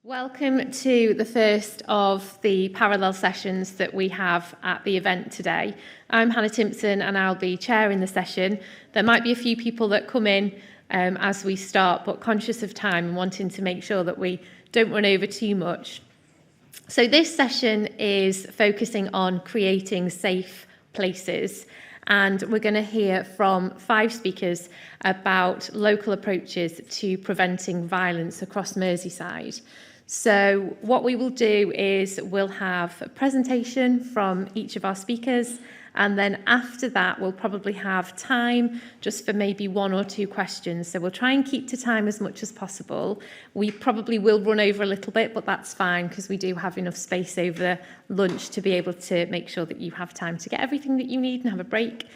Welcome to the first of the parallel sessions that we have at the event today. I'm Hannah Timpson and I'll be chairing the session. There might be a few people that come in as we start, but conscious of time and wanting to make sure that we don't run over too much. So this session is focusing on creating safe places, and we're going to hear from 5 speakers about local approaches to preventing violence across Merseyside. So what we will do is we'll have a presentation from each of our speakers, and then after that we'll probably have time just for maybe 1 or 2 questions. So we'll try and keep to time as much as possible. We probably will run over a little bit, but that's fine because we do have enough space over lunch to be able to make sure that you have time to get everything that you need and have a break.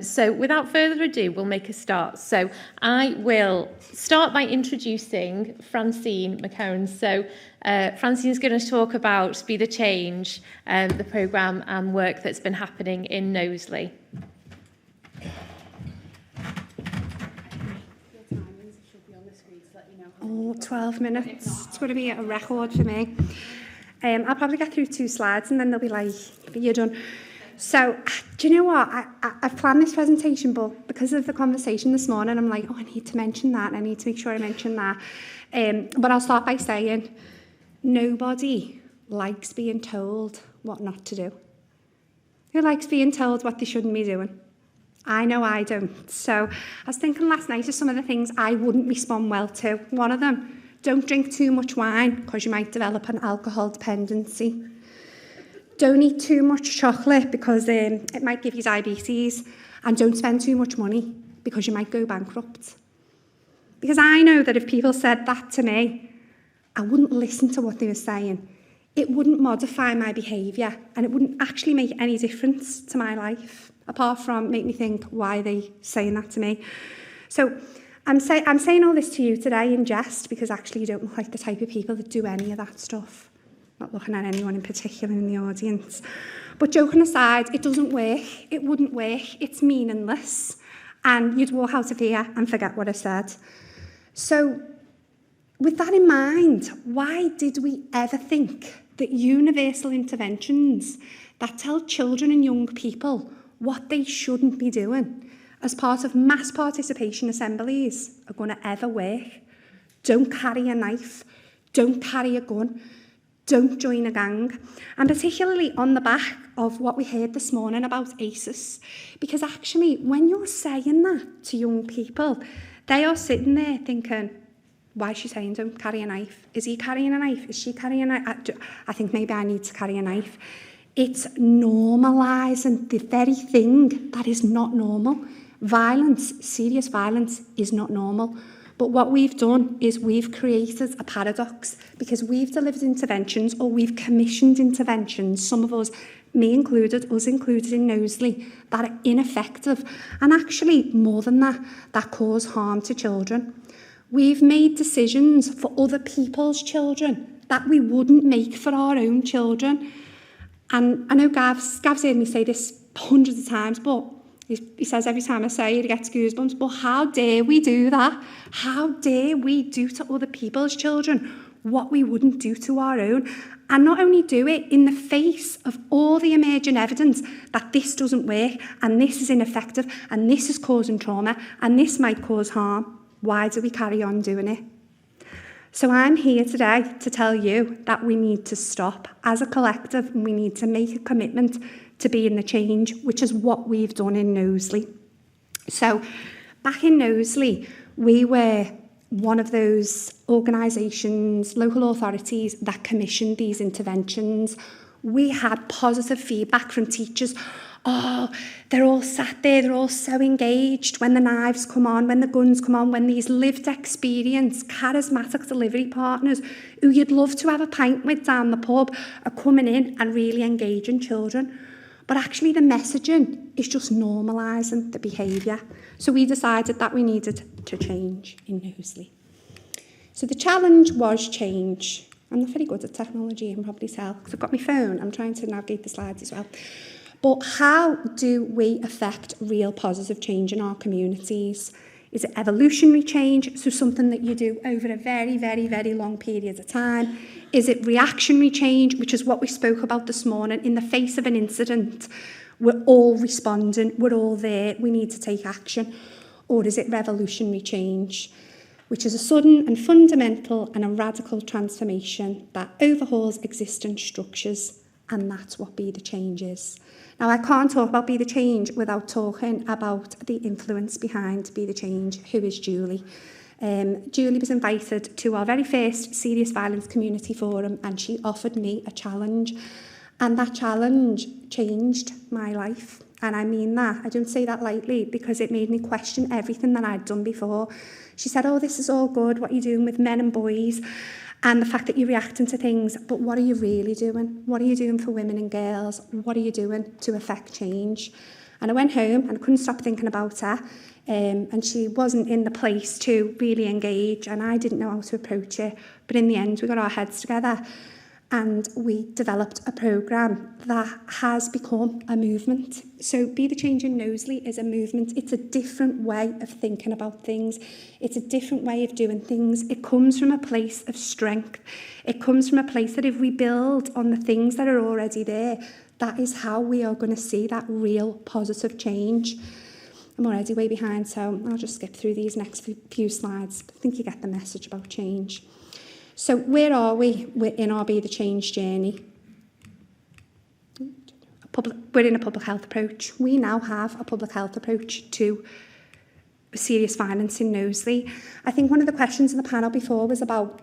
So without further ado, we'll make a start. So I will start by introducing Francine McCarran. So Francine's going to talk about Be the Change, the programme and work that's been happening in Knowsley. 12 minutes. It's going to be a record for me. I'll probably get through 2 slides and then they'll be like, you're done. So, do you know what? I've planned this presentation, but because of the conversation this morning, I'm like, I need to mention that, and I need to make sure I mention that. But I'll start by saying, nobody likes being told what not to do. Who likes being told what they shouldn't be doing? I know I don't. So, I was thinking last night of some of the things I wouldn't respond well to. One of them, don't drink too much wine, because you might develop an alcohol dependency. Don't eat too much chocolate because it might give you diabetes, and don't spend too much money because you might go bankrupt. Because I know that if people said that to me, I wouldn't listen to what they were saying. It wouldn't modify my behaviour, and it wouldn't actually make any difference to my life, apart from make me think, why are they saying that to me? So I'm saying all this to you today in jest, because actually you don't look like the type of people that do any of that stuff. Not looking at anyone in particular in the audience. But joking aside, it doesn't work. It wouldn't work. It's meaningless. And you'd walk out of here and forget what I said. So, with that in mind, why did we ever think that universal interventions that tell children and young people what they shouldn't be doing as part of mass participation assemblies are going to ever work? Don't carry a knife. Don't carry a gun. Don't join a gang. And particularly on the back of what we heard this morning about ACEs. Because actually, when you're saying that to young people, they are sitting there thinking, why is she saying don't carry a knife? Is he carrying a knife? Is she carrying a knife? I think maybe I need to carry a knife. It's normalising the very thing that is not normal. Violence, serious violence, is not normal. But what we've done is we've created a paradox, because we've delivered interventions, or we've commissioned interventions, some of us, me included, us included in Knowsley, that are ineffective, and actually, more than that, that cause harm to children. We've made decisions for other people's children that we wouldn't make for our own children. And I know Gav's heard me say this hundreds of times, but he says every time I say it, he gets goosebumps. But how dare we do that? How dare we do to other people's children what we wouldn't do to our own? And not only do it in the face of all the emerging evidence that this doesn't work, and this is ineffective, and this is causing trauma, and this might cause harm. Why do we carry on doing it? So I'm here today to tell you that we need to stop as a collective, and we need to make a commitment to be in the change, which is what we've done in Knowsley. So back in Knowsley, we were one of those organisations, local authorities that commissioned these interventions. We had positive feedback from teachers. Oh, they're all sat there, they're all so engaged when the knives come on, when the guns come on, when these lived experience, charismatic delivery partners who you'd love to have a pint with down the pub are coming in and really engaging children. But actually the messaging is just normalising the behaviour. So we decided that we needed to change in Knowsley. So the challenge was change. I'm not very good at technology, you can probably tell, because I've got my phone. I'm trying to navigate the slides as well. But how do we affect real positive change in our communities? Is it evolutionary change, so something that you do over a very, very, very long period of time? Is it reactionary change, which is what we spoke about this morning? In the face of an incident, we're all responding, we're all there, we need to take action. Or is it revolutionary change, which is a sudden and fundamental and a radical transformation that overhauls existing structures, and that's what Be the Change is. Now, I can't talk about Be the Change without talking about the influence behind Be the Change, who is Julie. Julie was invited to our very first Serious Violence Community Forum, and she offered me a challenge, and that challenge changed my life. And I mean that. I don't say that lightly, because it made me question everything that I'd done before. She said, oh, this is all good, what you're doing with men and boys, and the fact that you're reacting to things, but what are you really doing? What are you doing for women and girls? What are you doing to affect change? And I went home and I couldn't stop thinking about her, and she wasn't in the place to really engage, and I didn't know how to approach it. But in the end, we got our heads together and we developed a programme that has become a movement. So Be the Change in Knowsley is a movement. It's a different way of thinking about things. It's a different way of doing things. It comes from a place of strength. It comes from a place that if we build on the things that are already there, that is how we are going to see that real positive change. I'm already way behind, so I'll just skip through these next few slides. I think you get the message about change. So where are we in our Be the Change journey? We're in a public health approach. We now have a public health approach to serious violence in Knowsley. I think one of the questions in the panel before was about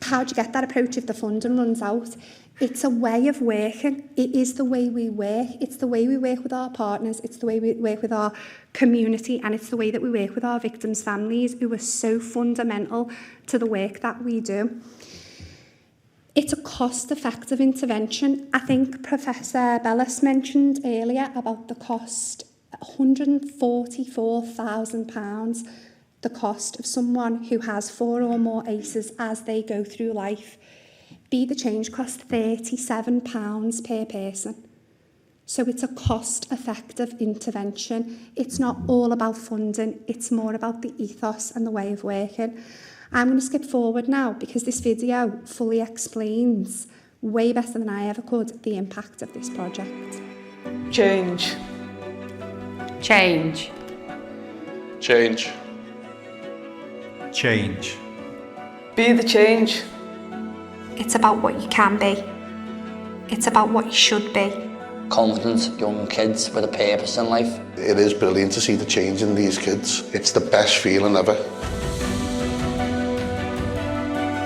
how do you get that approach if the funding runs out? It's a way of working. It is the way we work. It's the way we work with our partners. It's the way we work with our community, and it's the way that we work with our victims' families, who are so fundamental to the work that we do. It's a cost-effective intervention. I think Professor Bellis mentioned earlier about the cost, £144,000, the cost of someone who has 4 or more ACEs as they go through life. Be the Change costs £37 per person. So it's a cost-effective intervention. It's not all about funding, it's more about the ethos and the way of working. I'm going to skip forward now because this video fully explains, way better than I ever could, the impact of this project. Change. Change. Change. Change. Be the change. It's about what you can be. It's about what you should be. Confident young kids with a purpose in life. It is brilliant to see the change in these kids. It's the best feeling ever.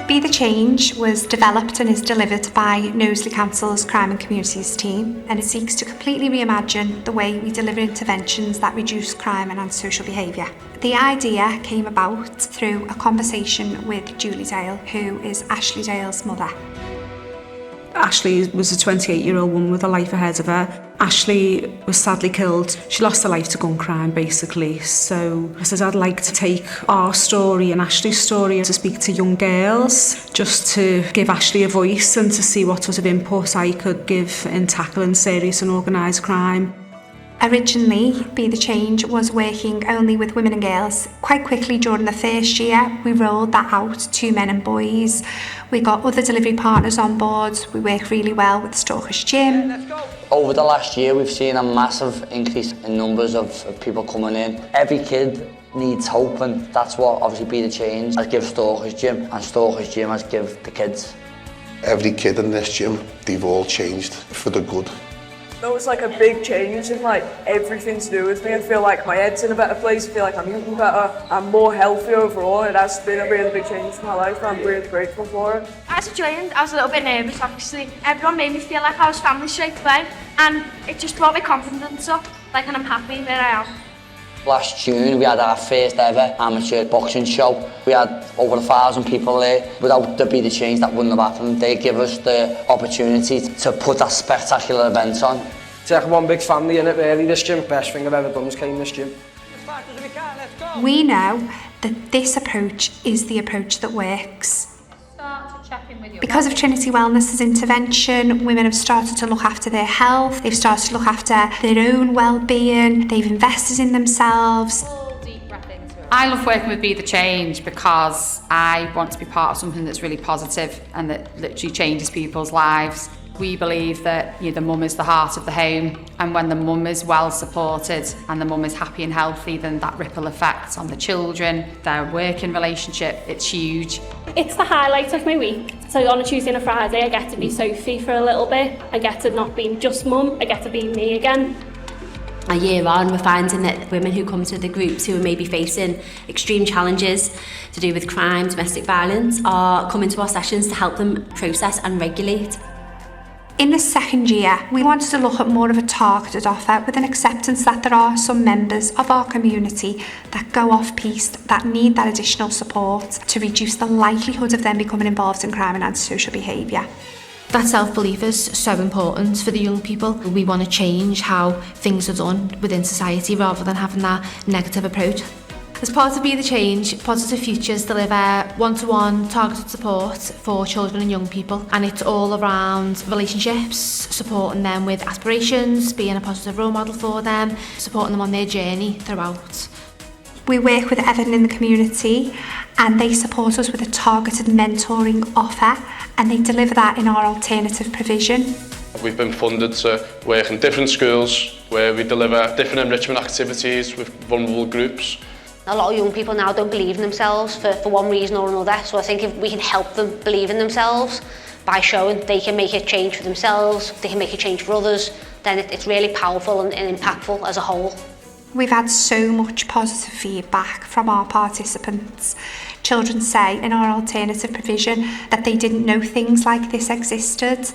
Be the Change was developed and is delivered by Knowsley Council's Crime and Communities team, and it seeks to completely reimagine the way we deliver interventions that reduce crime and antisocial behaviour. The idea came about through a conversation with Julie Dale, who is Ashley Dale's mother. Ashley was a 28-year-old woman with a life ahead of her. Ashley was sadly killed. She lost her life to gun crime, basically. So I said I'd like to take our story and Ashley's story to speak to young girls, just to give Ashley a voice and to see what sort of input I could give in tackling serious and organised crime. Originally, Be the Change was working only with women and girls. Quite quickly during the first year, we rolled that out to men and boys. We got other delivery partners on board. We work really well with Stalkers Gym. Over the last year, we've seen a massive increase in numbers of people coming in. Every kid needs hope, and that's what obviously Be the Change has give Stalkers Gym, and Stalkers Gym has give the kids. Every kid in this gym, they've all changed for the good. That was like a big change in like everything to do with me. I feel like my head's in a better place. I feel like I'm eating better. I'm more healthy overall. It has been a really big change in my life. I'm really grateful for it. As I joined, I was a little bit nervous, obviously. Everyone made me feel like I was family straight away, and it just brought my confidence up, and I'm happy where I am. Last June, we had our first ever amateur boxing show. We had over 1,000 people there. Without the Be the Change, that wouldn't have happened. They give us the opportunity to put that spectacular event on. It's like one big family in it, really, this gym. Best thing I've ever done was came this gym. We know that this approach is the approach that works. Because of Trinity Wellness's intervention, women have started to look after their health, they've started to look after their own well-being, they've invested in themselves. I love working with Be The Change because I want to be part of something that's really positive and that literally changes people's lives. We believe that the mum is the heart of the home, and when the mum is well supported and the mum is happy and healthy, then that ripple effect on the children, their working relationship, it's huge. It's the highlight of my week. So on a Tuesday and a Friday I get to be Sophie for a little bit. I get to not be just mum, I get to be me again. A year on, we're finding that women who come to the groups who are maybe facing extreme challenges to do with crime, domestic violence, are coming to our sessions to help them process and regulate. In the second year, we wanted to look at more of a targeted offer with an acceptance that there are some members of our community that go off-piste, that need that additional support to reduce the likelihood of them becoming involved in crime and antisocial behaviour. That self-belief is so important for the young people. We want to change how things are done within society rather than having that negative approach. As part of Be The Change, Positive Futures deliver one-to-one targeted support for children and young people, and it's all around relationships, supporting them with aspirations, being a positive role model for them, supporting them on their journey throughout. We work with Everton in the community and they support us with a targeted mentoring offer, and they deliver that in our alternative provision. We've been funded to work in different schools where we deliver different enrichment activities with vulnerable groups. A lot of young people now don't believe in themselves for one reason or another, so I think if we can help them believe in themselves by showing they can make a change for themselves, they can make a change for others, then it's really powerful and impactful as a whole. We've had so much positive feedback from our participants. Children say in our alternative provision that they didn't know things like this existed.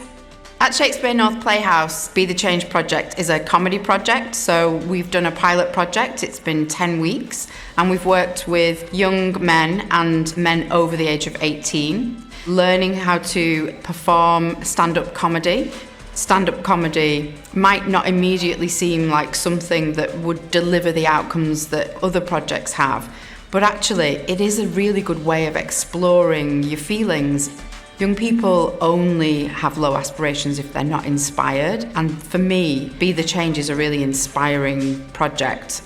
At Shakespeare North Playhouse, Be The Change project is a comedy project, so we've done a pilot project. It's been 10 weeks and we've worked with young men and men over the age of 18, learning how to perform stand-up comedy. Stand-up comedy might not immediately seem like something that would deliver the outcomes that other projects have, but actually it is a really good way of exploring your feelings. Young people only have low aspirations if they're not inspired, and for me, Be The Change is a really inspiring project.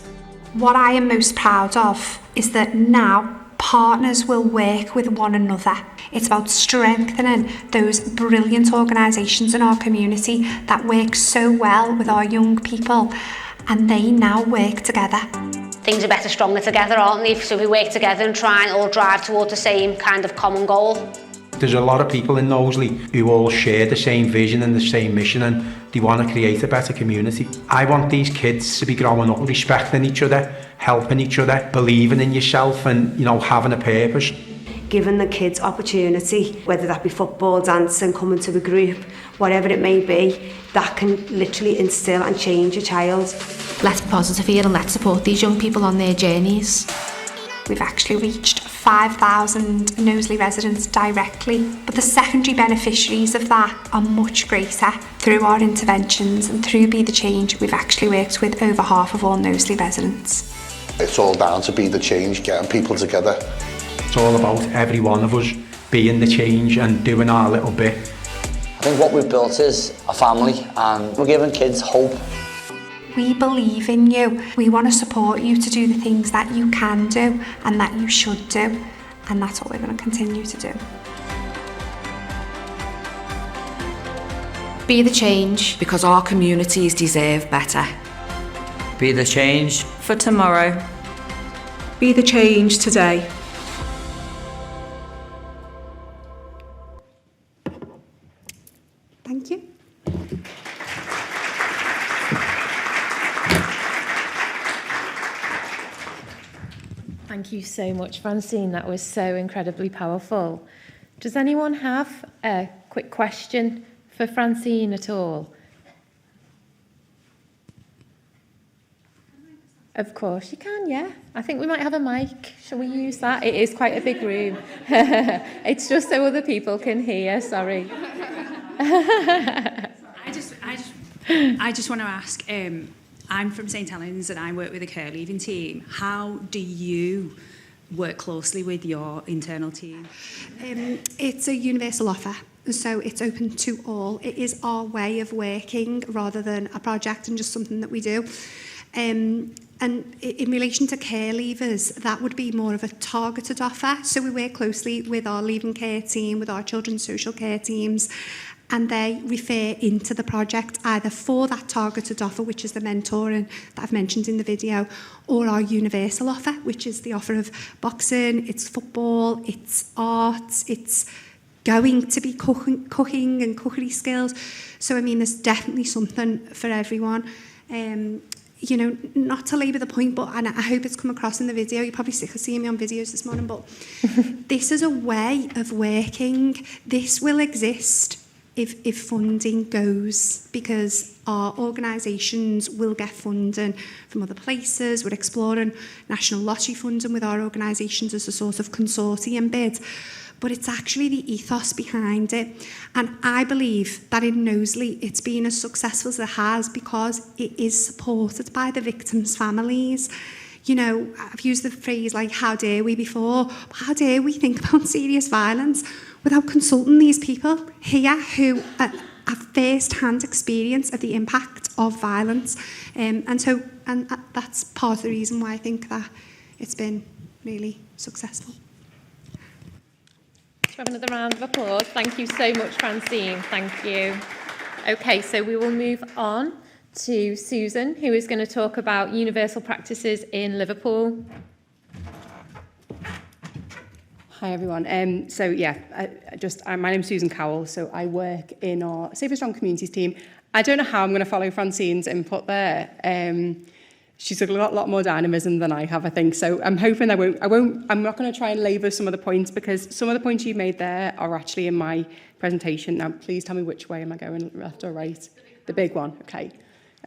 What I am most proud of is that now partners will work with one another. It's about strengthening those brilliant organisations in our community that work so well with our young people, and they now work together. Things are better stronger together, aren't they? So we work together and try and all drive towards the same kind of common goal. There's a lot of people in Knowsley who all share the same vision and the same mission, and they want to create a better community. I want these kids to be growing up respecting each other, helping each other, believing in yourself and, having a purpose. Giving the kids opportunity, whether that be football, dancing, coming to a group, whatever it may be, that can literally instill and change a child. Let's be positive here and let's support these young people on their journeys. We've actually reached 5,000 Knowsley residents directly, but the secondary beneficiaries of that are much greater. Through our interventions and through Be The Change, we've actually worked with over half of all Knowsley residents. It's all down to Be The Change, getting people together. It's all about every one of us being the change and doing our little bit. I think what we've built is a family, and we're giving kids hope. We believe in you. We want to support you to do the things that you can do and that you should do. And that's what we're going to continue to do. Be The Change. Because our communities deserve better. Be The Change. For tomorrow. Be The Change today. Thank you. Thank you so much, Francine. That was so incredibly powerful. Does anyone have a quick question for Francine at all? Of course you can, yeah. I think we might have a mic. Shall we use that? It is quite a big room. It's just so other people can hear, sorry. I just want to ask, I'm from St Helens and I work with a care leaving team. How do you work closely with your internal team? It's a universal offer, so it's open to all. It is our way of working rather than a project and just something that we do. in relation to care leavers, that would be more of a targeted offer. So we work closely with our leaving care team, with our children's social care teams, and they refer into the project either for that targeted offer, which is the mentoring that I've mentioned in the video, or our universal offer, which is the offer of boxing, it's football, it's arts, it's going to be cooking and cookery skills. So, I mean, there's definitely something for everyone. You know, not to labour the point, but and I hope it's come across in the video. You're probably sick of seeing me on videos this morning, but this is a way of working. This will exist if funding goes, because our organisations will get funding from other places. We're exploring national lottery funding with our organisations as a sort of consortium bid. But it's actually the ethos behind it. And I believe that in Knowsley it's been as successful as it has because it is supported by the victims' families. You know, I've used the phrase like, how dare we before, but how dare we think about serious violence without consulting these people here who have first-hand experience of the impact of violence. And that's part of the reason why I think that it's been really successful. Let's have another round of applause. Thank you so much, Francine. Thank you. Okay, so we will move on to Susan, who is going to talk about universal practices in Liverpool. Hi everyone. My name's Susan Cowell. So I work in our Safe and Strong Communities team. I don't know how I'm going to follow Francine's input there. She's got a lot more dynamism than I have, I think. So I'm hoping I'm not going to try and labour some of the points, because some of the points you made there are actually in my presentation. Now, please tell me which way am I going, left or right? The big one, okay.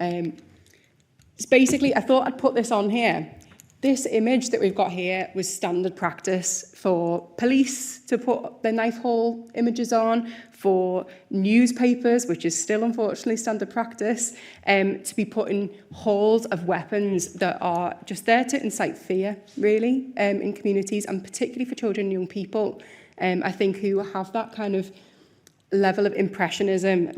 It's basically, I thought I'd put this on here. This image that we've got here was standard practice for police to put their knife haul images on, for newspapers, which is still unfortunately standard practice, to be putting hauls of weapons that are just there to incite fear, really, in communities, and particularly for children and young people, I think, who have that kind of level of impressionism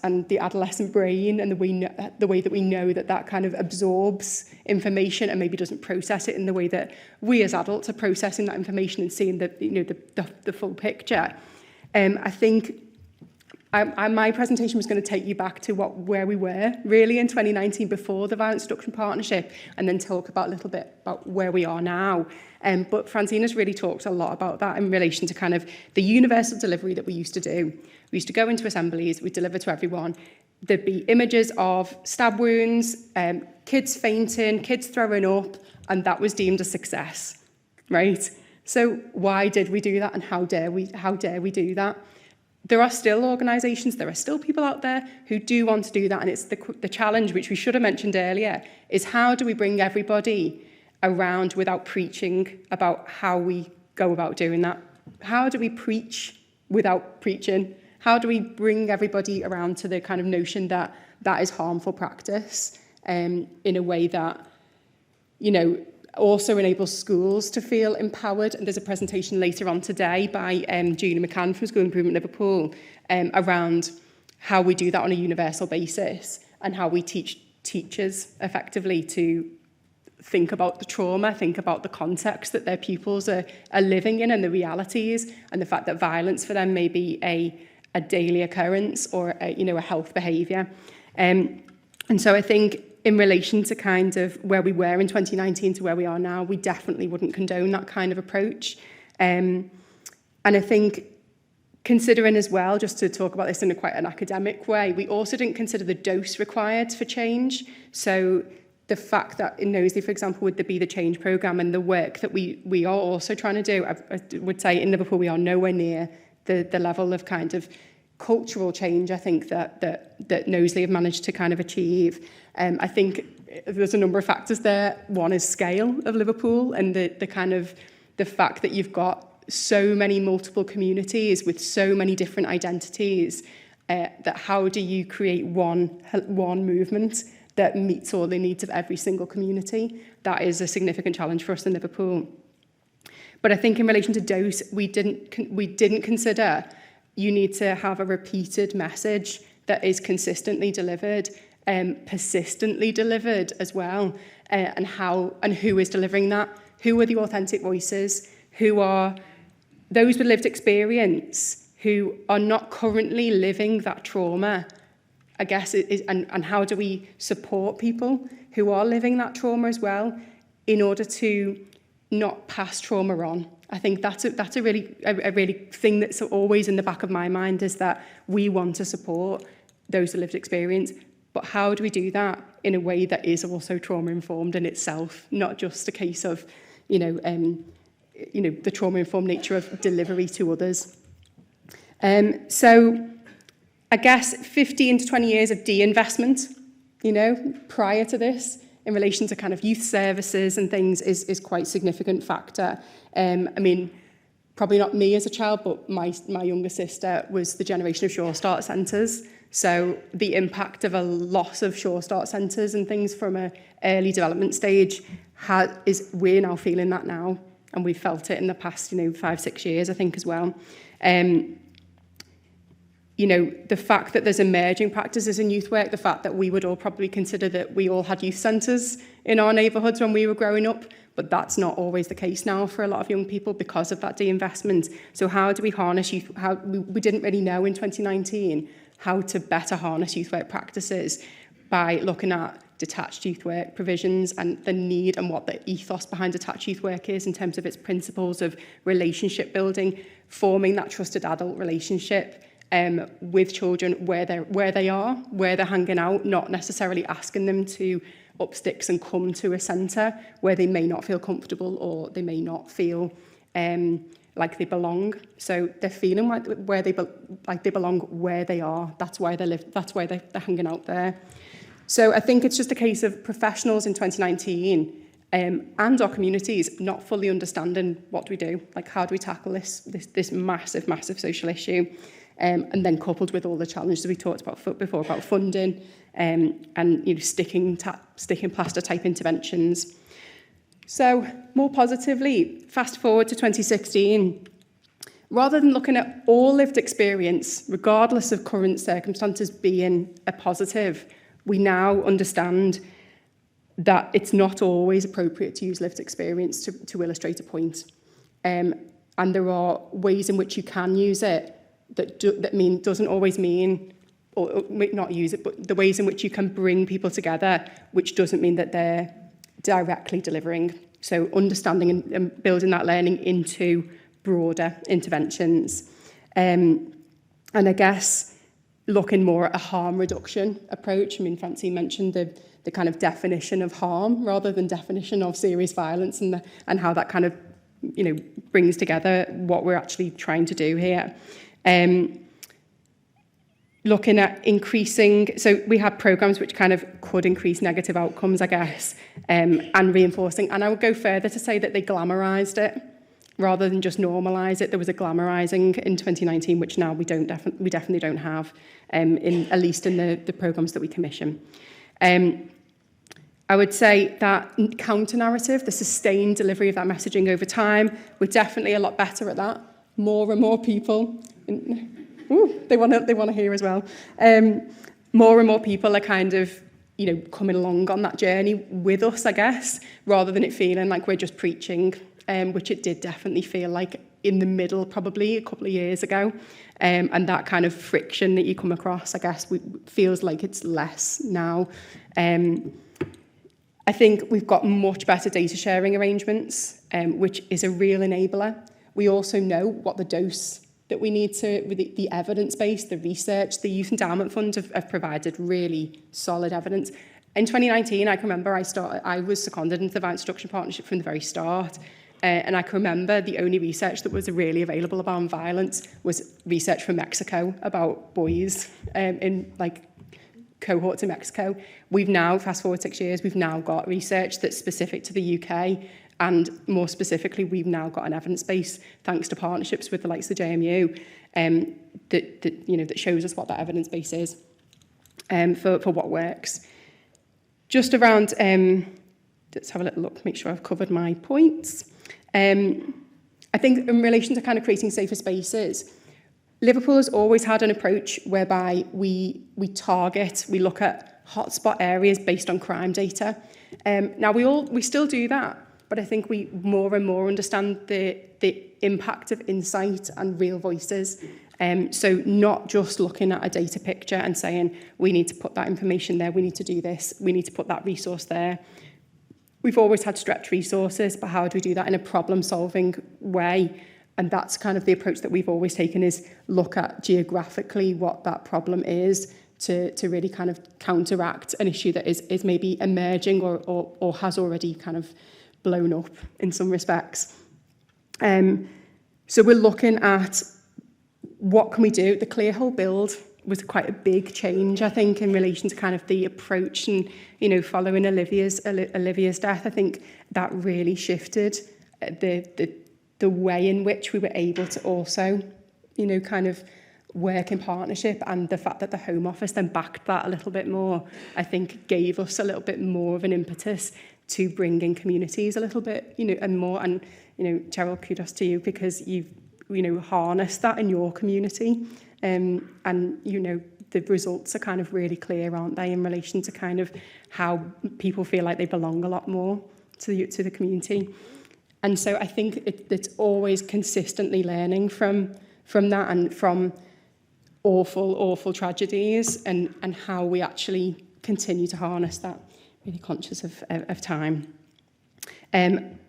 and the adolescent brain, and the way that we know that kind of absorbs information and maybe doesn't process it in the way that we as adults are processing that information and seeing the full picture. I think my presentation was going to take you back to where we were really in 2019 before the Violence Reduction Partnership, and then talk about a little bit about where we are now. But Francine has really talked a lot about that in relation to kind of the universal delivery that we used to do. We used to go into assemblies, we'd deliver to everyone. There'd be images of stab wounds, kids fainting, kids throwing up, and that was deemed a success, right? So why did we do that, and how dare we do that? There are still organisations, there are still people out there who do want to do that, and it's the challenge, which we should have mentioned earlier, is how do we bring everybody around without preaching about how we go about doing that? How do we preach without preaching? How do we bring everybody around to the kind of notion that that is harmful practice in a way that, you know, also enables schools to feel empowered? And there's a presentation later on today by Julie McCann from School Improvement Liverpool around how we do that on a universal basis, and how we teach teachers effectively to think about the trauma, think about the context that their pupils are living in, and the realities, and the fact that violence for them may be a daily occurrence or a health behaviour. And so I think in relation to kind of where we were in 2019 to where we are now, we definitely wouldn't condone that kind of approach. And I think, considering as well, just to talk about this in quite an academic way, we also didn't consider the dose required for change. So the fact that in Knowsley, for example, with the Be the Change programme and the work that we are also trying to do, I would say in Liverpool we are nowhere near the level of kind of cultural change, I think, that Knowsley have managed to kind of achieve. I think there's a number of factors there. One is scale of Liverpool, and the kind of the fact that you've got so many multiple communities with so many different identities, that how do you create one movement that meets all the needs of every single community? That is a significant challenge for us in Liverpool. But I think in relation to dose, we didn't consider you need to have a repeated message that is consistently delivered, persistently delivered as well. and who is delivering that. Who are the authentic voices? Who are those with lived experience who are not currently living that trauma, I guess, and how do we support people who are living that trauma as well in order to not pass trauma on? I think that's a really thing that's always in the back of my mind, is that we want to support those with lived experience, but how do we do that in a way that is also trauma informed in itself, not just a case of, the trauma informed nature of delivery to others. So I guess 15 to 20 years of de-investment, prior to this, in relation to kind of youth services and things is quite a significant factor. Probably not me as a child, but my younger sister was the generation of Sure Start centres. So the impact of a loss of Sure Start centres and things from an early development stage we're now feeling that now, and we've felt it in the past 5-6 years, I think, as well. The fact that there's emerging practices in youth work, the fact that we would all probably consider that we all had youth centres in our neighbourhoods when we were growing up, but that's not always the case now for a lot of young people because of that de-investment. So how do we harness youth? We didn't really know in 2019 how to better harness youth work practices by looking at detached youth work provisions and the need and what the ethos behind detached youth work is in terms of its principles of relationship building, forming that trusted adult relationship with children where they're hanging out, not necessarily asking them to up sticks and come to a centre where they may not feel comfortable or they may not feel like they belong. So they're feeling like they belong where they are. That's why they live. That's why they're hanging out there. So I think it's just a case of professionals in 2019 and our communities not fully understanding what we do, like how do we tackle this massive social issue. And then coupled with all the challenges we talked about before about funding and sticking plaster type interventions. So more positively, fast forward to 2016, rather than looking at all lived experience, regardless of current circumstances being a positive, we now understand that it's not always appropriate to use lived experience to illustrate a point. And there are ways in which you can use it that doesn't always mean, or not use it, but the ways in which you can bring people together, which doesn't mean that they're directly delivering. So understanding and building that learning into broader interventions. And I guess looking more at a harm reduction approach. Francine mentioned the kind of definition of harm rather than definition of serious violence, and how that kind of brings together what we're actually trying to do here. Looking at increasing, so we have programs which kind of could increase negative outcomes, I guess, and reinforcing. And I would go further to say that they glamorised it rather than just normalise it. There was a glamorising in 2019, which now we definitely don't have, at least in the programmes that we commission. I would say that counter-narrative, the sustained delivery of that messaging over time, we're definitely a lot better at that. More and more people, they want to hear as well. More and more people are kind of, coming along on that journey with us, I guess, rather than it feeling like we're just preaching, which it did definitely feel like in the middle, probably a couple of years ago. And that kind of friction that you come across, I guess, feels like it's less now. I think we've got much better data sharing arrangements, which is a real enabler. We also know what the dose that we need to, with the evidence base, the research, the Youth Endowment Fund have provided really solid evidence. In 2019, I can remember I was seconded into the Violence Reduction Partnership from the very start. And I can remember the only research that was really available about violence was research from Mexico about boys in cohorts in Mexico. We've now, fast forward 6 years, we've now got research that's specific to the UK. And more specifically, we've now got an evidence base, thanks to partnerships with the likes of the LJMU, that shows us what that evidence base is for what works. Just around, let's have a little look, make sure I've covered my points. I think in relation to kind of creating safer spaces, Liverpool has always had an approach whereby we look at hotspot areas based on crime data. Now, we still do that, but I think we more and more understand the impact of insight and real voices. So not just looking at a data picture and saying, we need to put that information there, we need to do this, we need to put that resource there. We've always had stretched resources, but how do we do that in a problem-solving way? And that's kind of the approach that we've always taken, is look at geographically what that problem is to really kind of counteract an issue that is maybe emerging or has already kind of blown up in some respects. So we're looking at what can we do. The clear hole build was quite a big change, I think, in relation to kind of the approach, and, you know, following Olivia's death, I think that really shifted the way in which we were able to also, you know, kind of work in partnership, and the fact that the Home Office then backed that a little bit more, I think gave us a little bit more of an impetus to bring in communities a little bit, you know, and more. And, you know, Cheryl, kudos to you, because you've, you know, harnessed that in your community. And, you know, the results are kind of really clear, aren't they, in relation to kind of how people feel like they belong a lot more to the community. And so I think it's always consistently learning from that, and from awful tragedies, and how we actually continue to harness that, really conscious of time.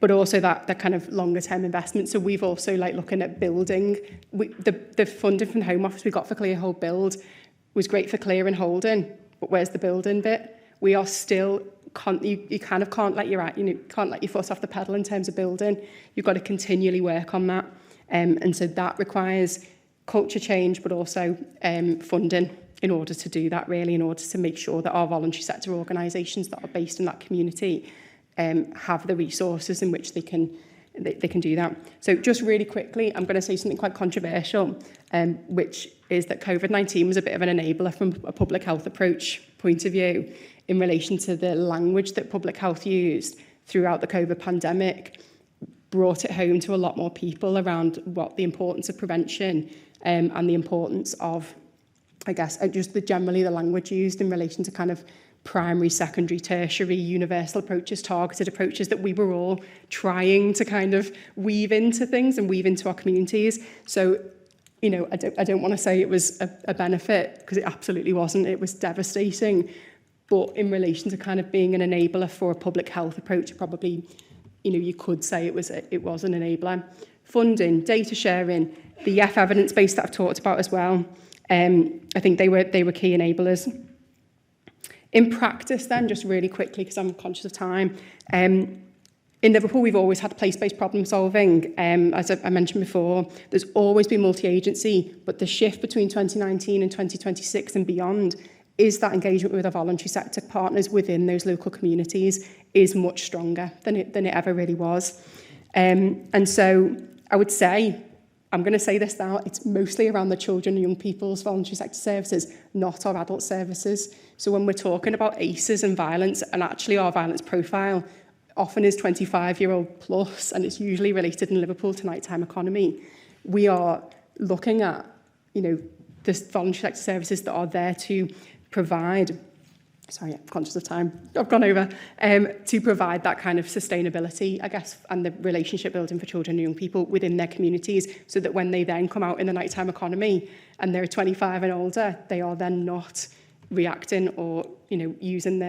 But also that kind of longer term investment. So we've also, like, looking at building, the funding from the Home Office we got for Clear Hold Build was great for clear and holding, but where's the building bit? We are still, you kind of can't let your foot off the pedal in terms of building. You've got to continually work on that. And so that requires culture change, but also funding in order to do that, really, in order to make sure that our voluntary sector organisations that are based in that community have the resources in which they can do that. So just really quickly, I'm going to say something quite controversial, which is that COVID-19 was a bit of an enabler from a public health approach point of view in relation to the language that public health used throughout the COVID pandemic. Brought it home to a lot more people around what the importance of prevention and the importance of, I guess, just generally the language used in relation to kind of primary, secondary, tertiary, universal approaches, targeted approaches that we were all trying to kind of weave into things and weave into our communities. So, you know, I don't want to say it was a benefit, because it absolutely wasn't. It was devastating. But in relation to kind of being an enabler for a public health approach, probably, you know, you could say it was an enabler. Funding, data sharing, the evidence base that I've talked about as well. I think they were key enablers. In practice then, just really quickly, because I'm conscious of time, in Liverpool we've always had place-based problem solving. As I mentioned before, there's always been multi-agency, but the shift between 2019 and 2026 and beyond is that engagement with our voluntary sector partners within those local communities is much stronger than it ever really was. And so I would say, I'm going to say this now, it's mostly around the children and young people's voluntary sector services, not our adult services. So when we're talking about ACEs and violence, and actually our violence profile often is 25-year-old plus, and it's usually related in Liverpool to nighttime economy, we are looking at, you know, the voluntary sector services that are there to provide, sorry, I'm conscious of time, I've gone over, to provide that kind of sustainability, I guess, and the relationship building for children and young people within their communities, so that when they then come out in the nighttime economy and they're 25 and older, they are then not reacting or, you know, using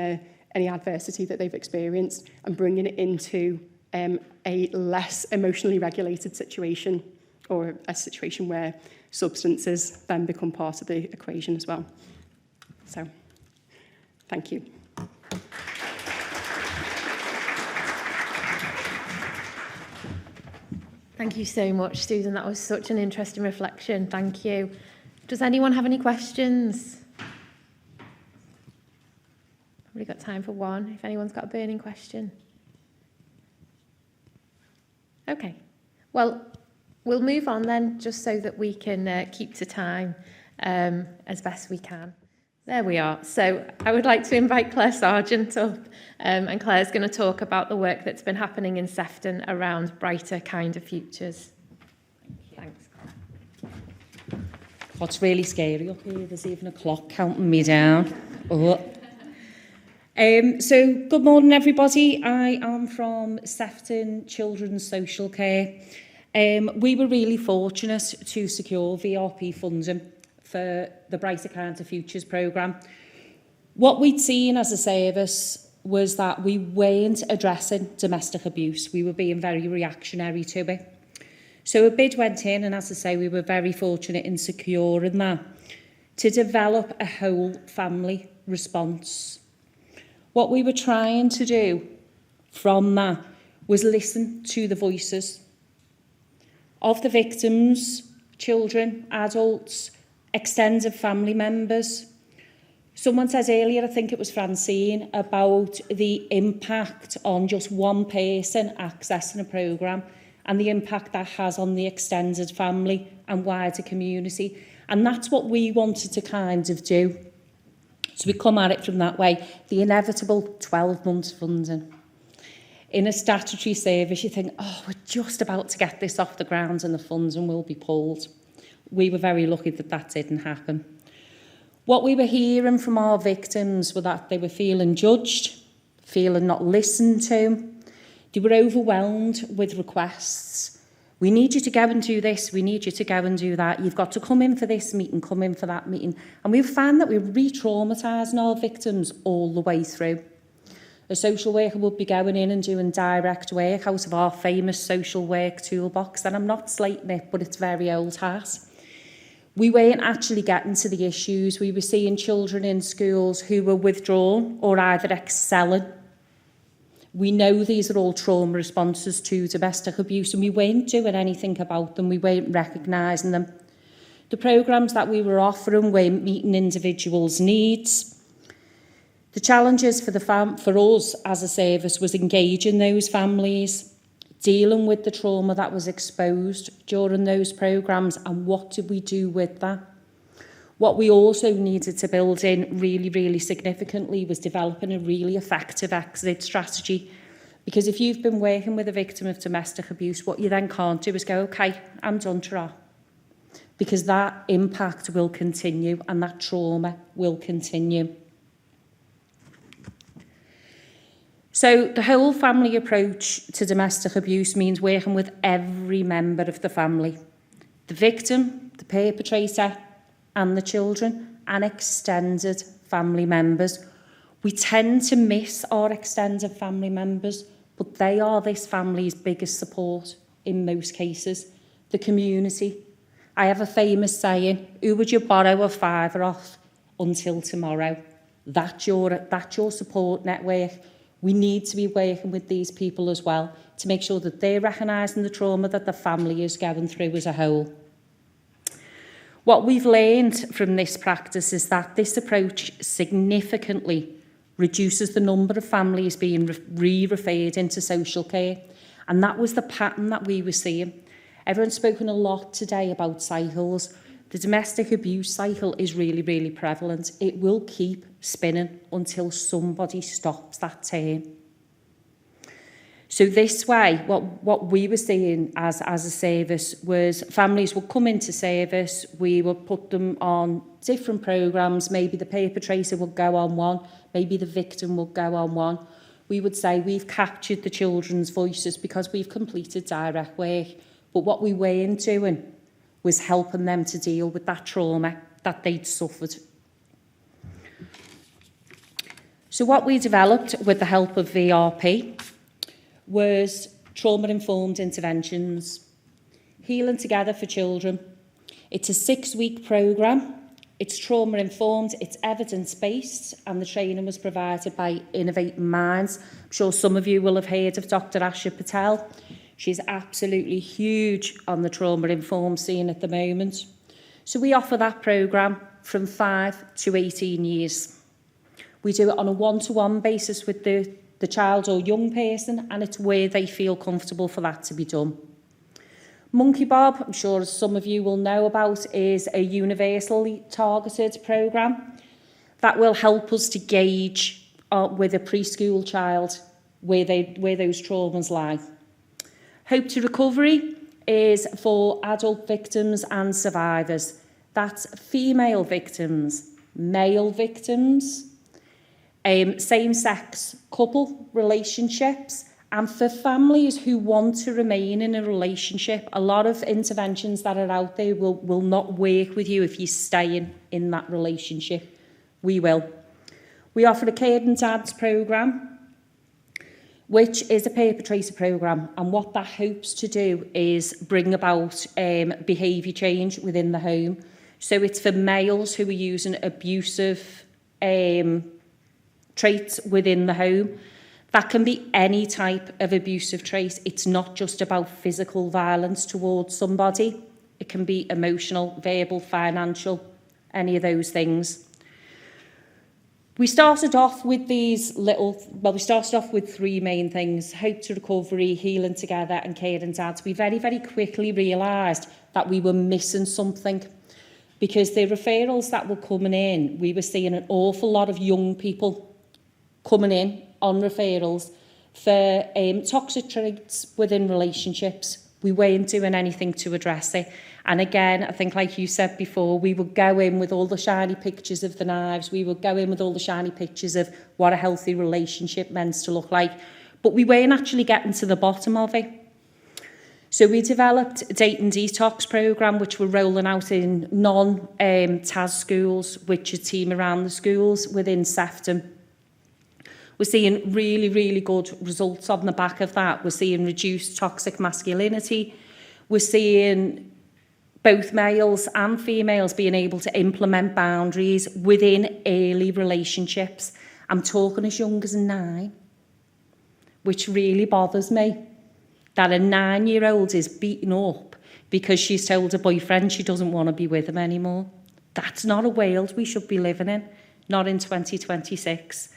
any adversity that they've experienced and bringing it into a less emotionally regulated situation, or a situation where substances then become part of the equation as well. So, thank you. Thank you so much, Susan. That was such an interesting reflection. Thank you. Does anyone have any questions? Probably got time for one, if anyone's got a burning question. Okay. Well, we'll move on then, just so that we can keep to time as best we can. There we are. So I would like to invite Claire Sargent up, and Claire's going to talk about the work that's been happening in Sefton around brighter, kinder futures. Thanks, Claire. What's really scary up here, there's even a clock counting me down. Oh. So good morning everybody. I am from Sefton Children's Social Care. We were really fortunate to secure VRP funding for the Brighter Kinder Futures programme. What we'd seen as a service was that we weren't addressing domestic abuse. We were being very reactionary to it. So a bid went in, and as I say, we were very fortunate in securing that to develop a whole family response. What we were trying to do from that was listen to the voices of the victims, children, adults, extended family members. Someone said earlier, I think it was Francine, about the impact on just one person accessing a programme and the impact that has on the extended family and wider community. And that's what we wanted to kind of do. So we come at it from that way. The inevitable 12 months funding. In a statutory service, you think, oh, we're just about to get this off the ground and the funding will be pulled. We were very lucky that that didn't happen. What we were hearing from our victims were that they were feeling judged, feeling not listened to. They were overwhelmed with requests. We need you to go and do this. We need you to go and do that. You've got to come in for this meeting, come in for that meeting. And we've found that we're re-traumatising our victims all the way through. A social worker would be going in and doing direct work out of our famous social work toolbox. And I'm not slating it, but it's very old hat. We weren't actually getting to the issues. We were seeing children in schools who were withdrawn or either excelling. We know these are all trauma responses to domestic abuse, and we weren't doing anything about them. We weren't recognising them. The programmes that we were offering weren't meeting individuals' needs. The challenges for us as a service was engaging those families, dealing with the trauma that was exposed during those programmes, and what did we do with that? What we also needed to build in really, really significantly was developing a really effective exit strategy. Because if you've been working with a victim of domestic abuse, what you then can't do is go, okay, I'm done, ta-ra. Because that impact will continue and that trauma will continue. So the whole family approach to domestic abuse means working with every member of the family. The victim, the perpetrator, and the children, and extended family members. We tend to miss our extended family members, but they are this family's biggest support in most cases. The community. I have a famous saying, who would you borrow a fiver off until tomorrow? That's your support network. We need to be working with these people as well to make sure that they're recognising the trauma that the family is going through as a whole. What we've learned from this practice is that this approach significantly reduces the number of families being re-referred into social care. And that was the pattern that we were seeing. Everyone's spoken a lot today about cycles. The domestic abuse cycle is really, really prevalent. It will keep spinning until somebody stops that turn. So this way, what we were seeing as a service was families would come into service, we would put them on different programmes, maybe the perpetrator would go on one, maybe the victim would go on one. We would say we've captured the children's voices because we've completed direct work, but what we weren't doing was helping them to deal with that trauma that they'd suffered. So what we developed with the help of VRP was trauma-informed interventions, Healing Together for Children. It's a 6-week programme. It's trauma-informed, it's evidence-based, and the training was provided by Innovating Minds. I'm sure some of you will have heard of Dr. Asha Patel. She's absolutely huge on the trauma-informed scene at the moment. So we offer that programme from 5 to 18 years. We do it on a one-to-one basis with the child or young person, and it's where they feel comfortable for that to be done. Monkey Bob, I'm sure some of you will know about, is a universally targeted programme that will help us to gauge with a preschool child where those traumas lie. Hope to Recovery is for adult victims and survivors. That's female victims, male victims, same-sex couple relationships, and for families who want to remain in a relationship. A lot of interventions that are out there will not work with you if you're staying in that relationship. We will. We offer a Care and Dads programme, which is a perpetrator programme, and what that hopes to do is bring about behaviour change within the home. So it's for males who are using abusive traits within the home. That can be any type of abusive trait. It's not just about physical violence towards somebody. It can be emotional, verbal, financial, any of those things. We started off with we started off with three main things: hope to recovery, healing together, and Care and Dads. We very, very quickly realised that we were missing something, because the referrals that were coming in, we were seeing an awful lot of young people coming in on referrals for toxic traits within relationships. We weren't doing anything to address it. And again, I think, like you said before, we would go in with all the shiny pictures of the knives. We would go in with all the shiny pictures of what a healthy relationship meant to look like. But we weren't actually getting to the bottom of it. So we developed a date and detox programme, which we're rolling out in non-TAS schools, which are team around the schools within Sefton. We're seeing really, really good results on the back of that. We're seeing reduced toxic masculinity. We're seeing both males and females being able to implement boundaries within early relationships. I'm talking as young as 9, which really bothers me, that a 9-year-old is beaten up because she's told her boyfriend she doesn't want to be with him anymore. That's not a world we should be living in, not in 2026.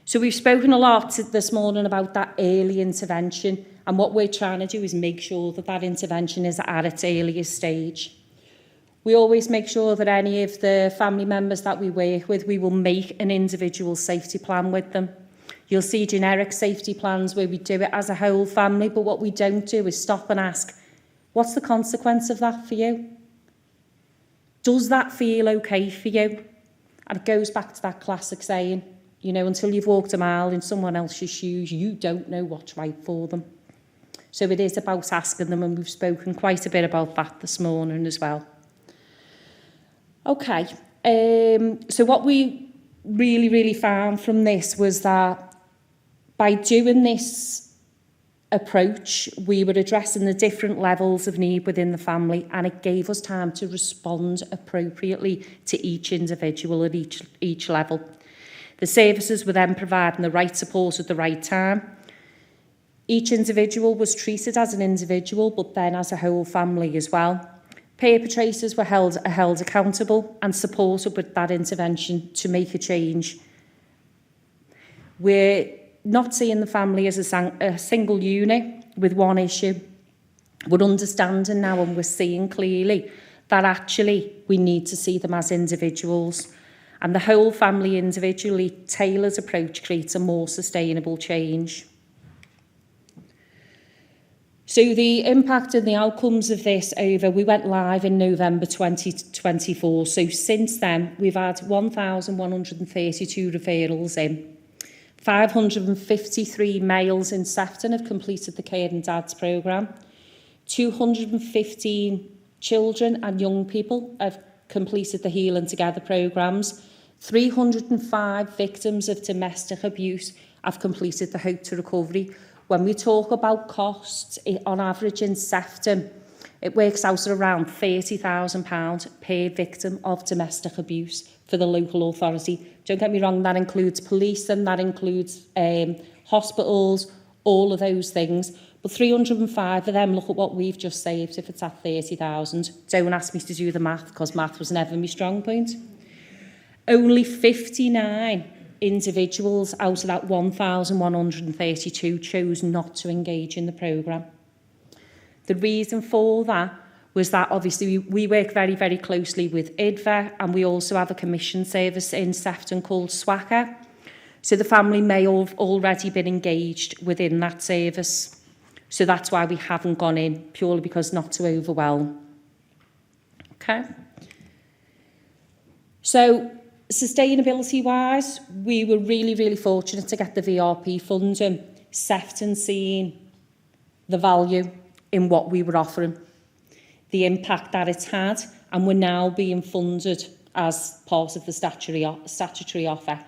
So we've spoken a lot this morning about that early intervention, and what we're trying to do is make sure that that intervention is at its earliest stage. We always make sure that any of the family members that we work with, we will make an individual safety plan with them. You'll see generic safety plans where we do it as a whole family, but what we don't do is stop and ask, what's the consequence of that for you? Does that feel okay for you? And it goes back to that classic saying, you know, until you've walked a mile in someone else's shoes, you don't know what's right for them. So it is about asking them, and we've spoken quite a bit about that this morning as well. Okay, so what we really, really found from this was that by doing this approach, we were addressing the different levels of need within the family, and it gave us time to respond appropriately to each individual at each level. The services were then providing the right support at the right time. Each individual was treated as an individual, but then as a whole family as well. Perpetrators were held accountable and supported with that intervention to make a change. We're not seeing the family as a single unit with one issue. We're understanding now, and we're seeing clearly that actually we need to see them as individuals. And the whole family individually tailored approach creates a more sustainable change. So the impact and the outcomes of this we went live in November 2024. So since then, we've had 1,132 referrals in. 553 males in Sefton have completed the Care and Dads programme. 215 children and young people have completed the Healing Together programmes. 305 victims of domestic abuse have completed the Hope to Recovery. When we talk about costs, on average in Sefton, it works out at around £30,000 per victim of domestic abuse for the local authority. Don't get me wrong, that includes police and that includes hospitals, all of those things. But 305 of them, look at what we've just saved if it's at 30,000. Don't ask me to do the math, because math was never my strong point. Only 59 individuals out of that 1,132 chose not to engage in the programme. The reason for that was that obviously we work very, very closely with IDVA, and we also have a commission service in Sefton called SWACA. So the family may have already been engaged within that service. So that's why we haven't gone in, purely because not to overwhelm. Okay. So Sustainability wise, we were really fortunate to get the VRP funding. Sefton seen the value in what we were offering, the impact that it's had, and we're now being funded as part of the statutory offer.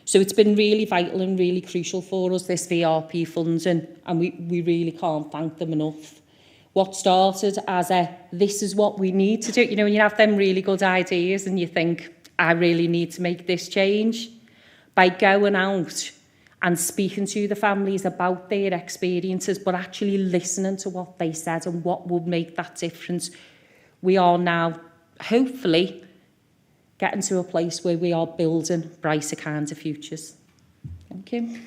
So it's been really vital and really crucial for us, this VRP funding, and we really can't thank them enough. What started as this is what we need to do, you know, when you have them really good ideas and you think, I really need to make this change, by going out and speaking to the families about their experiences, but actually listening to what they said and what would make that difference, we are now, hopefully, getting to a place where we are building brighter kinds of futures. Thank you.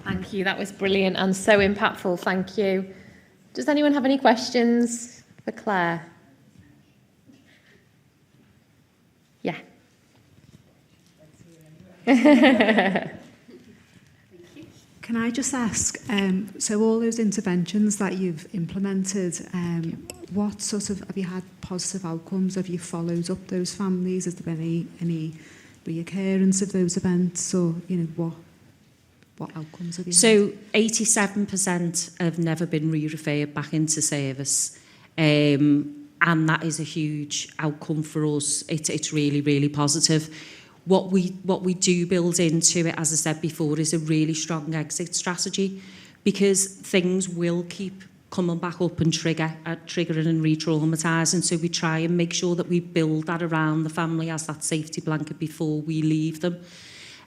Thank you, that was brilliant and so impactful, thank you. Does anyone have any questions for Claire? Yeah. Can I just ask, so all those interventions that you've implemented, what sort of, have you had positive outcomes? Have you followed up those families? Has there been any reoccurrence of those events, or, you know, what outcomes have you had? So 87% have never been re-referred back into service. And that is a huge outcome for us. It's really positive. What we do build into it, as I said before, is a really strong exit strategy, because things will keep coming back up and triggering and re-traumatising. So we try and make sure that we build that around the family as that safety blanket before we leave them.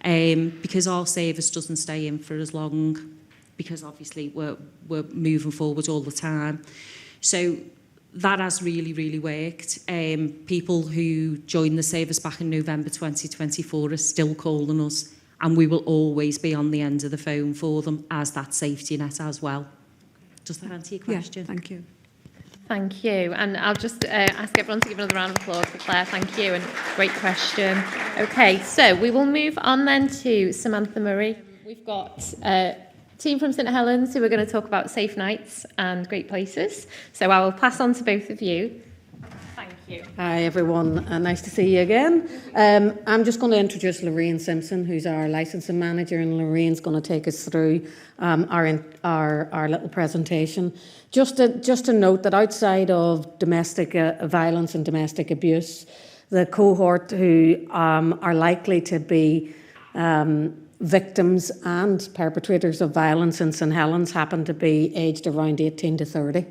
Because our service doesn't stay in for as long, because obviously we're moving forward all the time. So that has really worked. People who joined the service back in November 2024 are still calling us, and we will always be on the end of the phone for them as that safety net as well. Does that answer your question? Yeah, thank you. Thank you. And I'll just ask everyone to give another round of applause for Claire. Thank you, and great question. Okay, so we will move on then to Samantha Murray. We've got a team from St Helens who are going to talk about safe nights and great places. So I will pass on to both of you. Thank you. Hi everyone, nice to see you again. I'm just going to introduce Lorraine Simpson, who's our licensing manager, and Lorraine's going to take us through our little presentation. Just to note that outside of domestic violence and domestic abuse, the cohort who are likely to be victims and perpetrators of violence in St Helens happen to be aged around 18 to 30.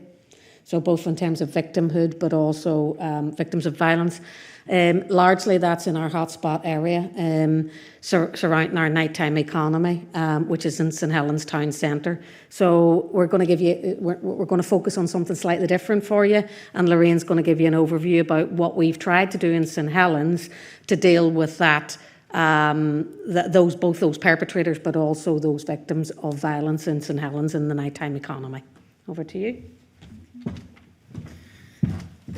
So both in terms of victimhood, but also victims of violence. Largely that's in our hotspot area, surrounding our nighttime economy, which is in St Helens Town Centre. So we're going to focus on something slightly different for you, and Lorraine's going to give you an overview about what we've tried to do in St Helens to deal with that, both those perpetrators, but also those victims of violence in St Helens in the nighttime economy. Over to you.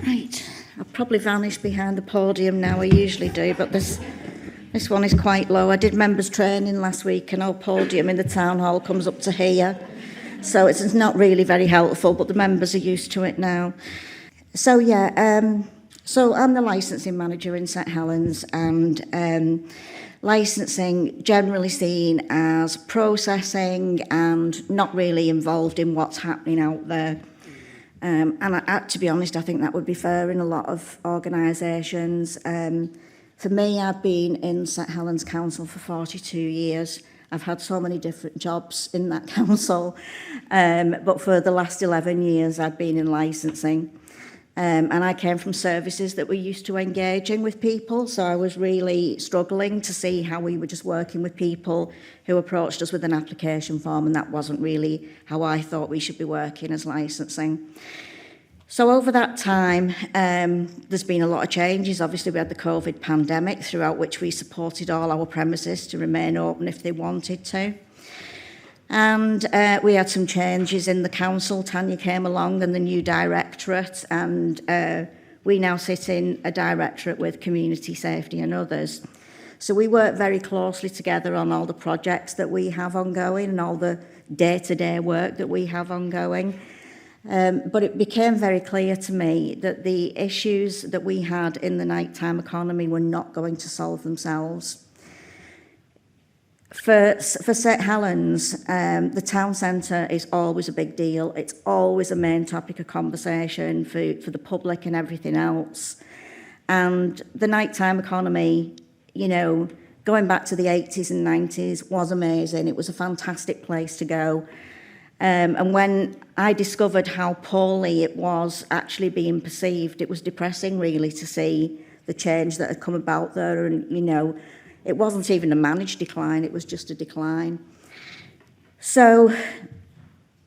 Right, I'll probably vanish behind the podium now, I usually do, but this one is quite low. I did members training last week, and our podium in the town hall comes up to here, so it's not really very helpful, but the members are used to it now. So yeah, so I'm the licensing manager in St Helens, and licensing generally seen as processing and not really involved in what's happening out there. And to be honest, I think that would be fair in a lot of organisations. For me, I've been in St Helens Council for 42 years. I've had so many different jobs in that council, but for the last 11 years I've been in licensing. And I came from services that were used to engaging with people, so I was really struggling to see how we were just working with people who approached us with an application form, and that wasn't really how I thought we should be working as licensing. So over that time, there's been a lot of changes. Obviously, we had the COVID pandemic, throughout which we supported all our premises to remain open if they wanted to. And we had some changes in the council. Tanya came along and the new directorate, and we now sit in a directorate with community safety and others. So we work very closely together on all the projects that we have ongoing and all the day-to-day work that we have ongoing. But it became very clear to me that the issues that we had in the nighttime economy were not going to solve themselves. For St Helens, the town centre is always a big deal. It's always a main topic of conversation for the public and everything else. And the nighttime economy, you know, going back to the 80s and 90s was amazing. It was a fantastic place to go. And when I discovered how poorly it was actually being perceived, it was depressing really to see the change that had come about there. And, you know, it wasn't even a managed decline, it was just a decline. So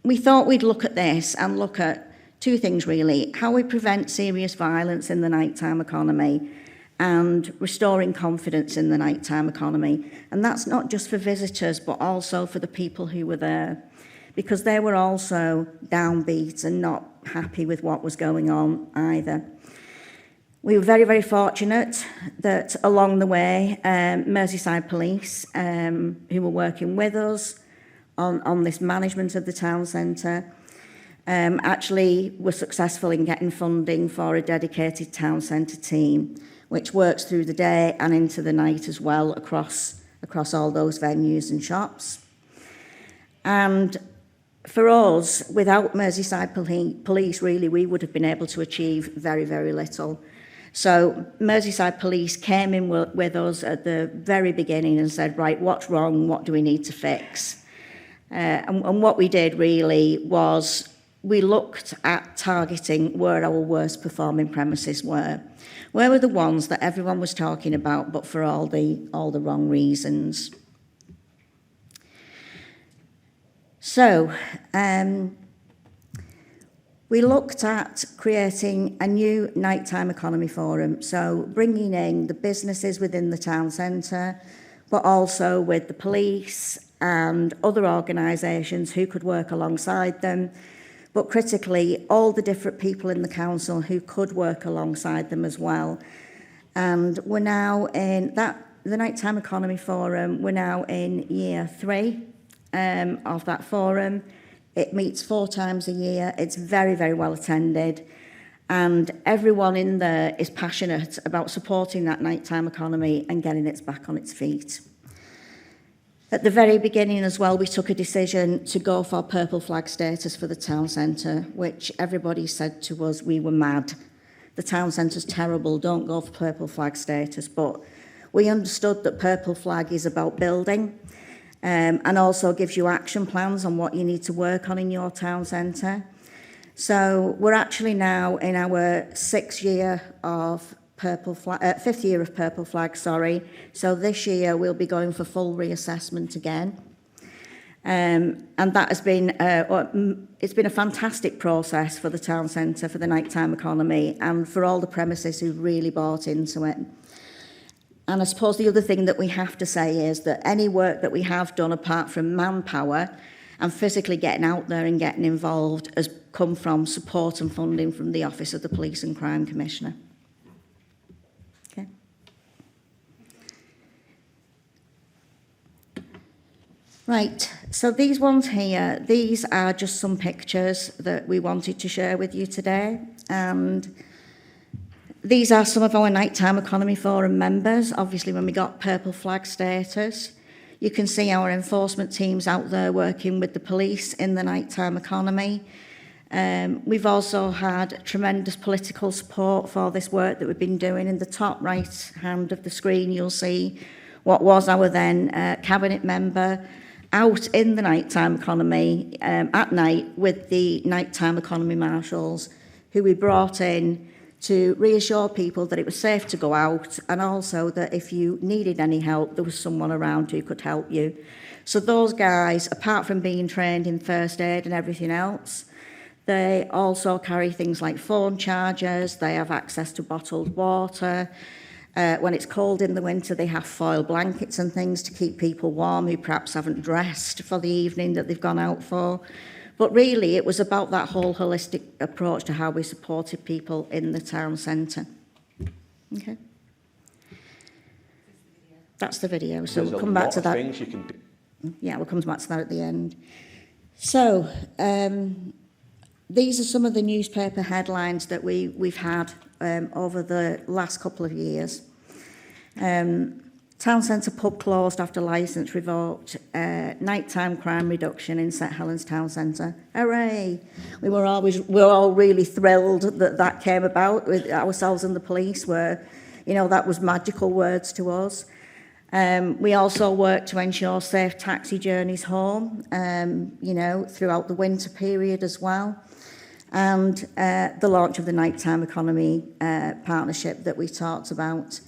we thought we'd look at this and look at two things really: how we prevent serious violence in the nighttime economy and restoring confidence in the nighttime economy. And that's not just for visitors, but also for the people who were there, because they were also downbeat and not happy with what was going on either. We were very, very fortunate that along the way, Merseyside Police, who were working with us on this management of the town centre, actually were successful in getting funding for a dedicated town centre team, which works through the day and into the night as well across all those venues and shops. And for us, without Merseyside Police, really, we would have been able to achieve very, very little. So Merseyside Police came in with us at the very beginning and said, right, what's wrong? What do we need to fix? And what we did really was we looked at targeting where our worst performing premises were. Where were the ones that everyone was talking about, but for all the wrong reasons? So, we looked at creating a new nighttime economy forum, so bringing in the businesses within the town centre, but also with the police and other organisations who could work alongside them, but critically, all the different people in the council who could work alongside them as well. And we're now in the Nighttime Economy Forum, we're now in year 3 of that forum. It meets 4 times a year. It's very, very well attended. And everyone in there is passionate about supporting that nighttime economy and getting it back on its feet. At the very beginning as well, we took a decision to go for purple flag status for the town centre, which everybody said to us we were mad. The town centre's terrible, don't go for purple flag status. But we understood that purple flag is about building, and also gives you action plans on what you need to work on in your town centre. So we're actually now in our 5th year of purple flag, sorry. So this year we'll be going for full reassessment again. And that has been, it's been a fantastic process for the town centre, for the nighttime economy, and for all the premises who really bought into it. And I suppose the other thing that we have to say is that any work that we have done apart from manpower and physically getting out there and getting involved has come from support and funding from the Office of the Police and Crime Commissioner. Okay. Right, so these ones here, these are just some pictures that we wanted to share with you today. And these are some of our Nighttime Economy Forum members. Obviously, when we got purple flag status, you can see our enforcement teams out there working with the police in the nighttime economy. We've also had tremendous political support for this work that we've been doing. In the top right hand of the screen, you'll see what was our then cabinet member out in the nighttime economy at night with the nighttime economy marshals, who we brought in to reassure people that it was safe to go out, and also that if you needed any help, there was someone around who could help you. So those guys, apart from being trained in first aid and everything else, they also carry things like phone chargers, they have access to bottled water. When it's cold in the winter, they have foil blankets and things to keep people warm who perhaps haven't dressed for the evening that they've gone out for. But really, it was about that whole holistic approach to how we supported people in the town centre. Okay. That's the video, so we'll come back to that. Things you can do. Yeah, we'll come back to that at the end. So, these are some of the newspaper headlines that we've had over the last couple of years. Town centre pub closed after licence revoked. Nighttime crime reduction in St Helens Town Centre. Hooray! We were all really thrilled that that came about. With ourselves and the police were, you know, that was magical words to us. We also worked to ensure safe taxi journeys home, you know, throughout the winter period as well. And the launch of the nighttime economy partnership that we talked about.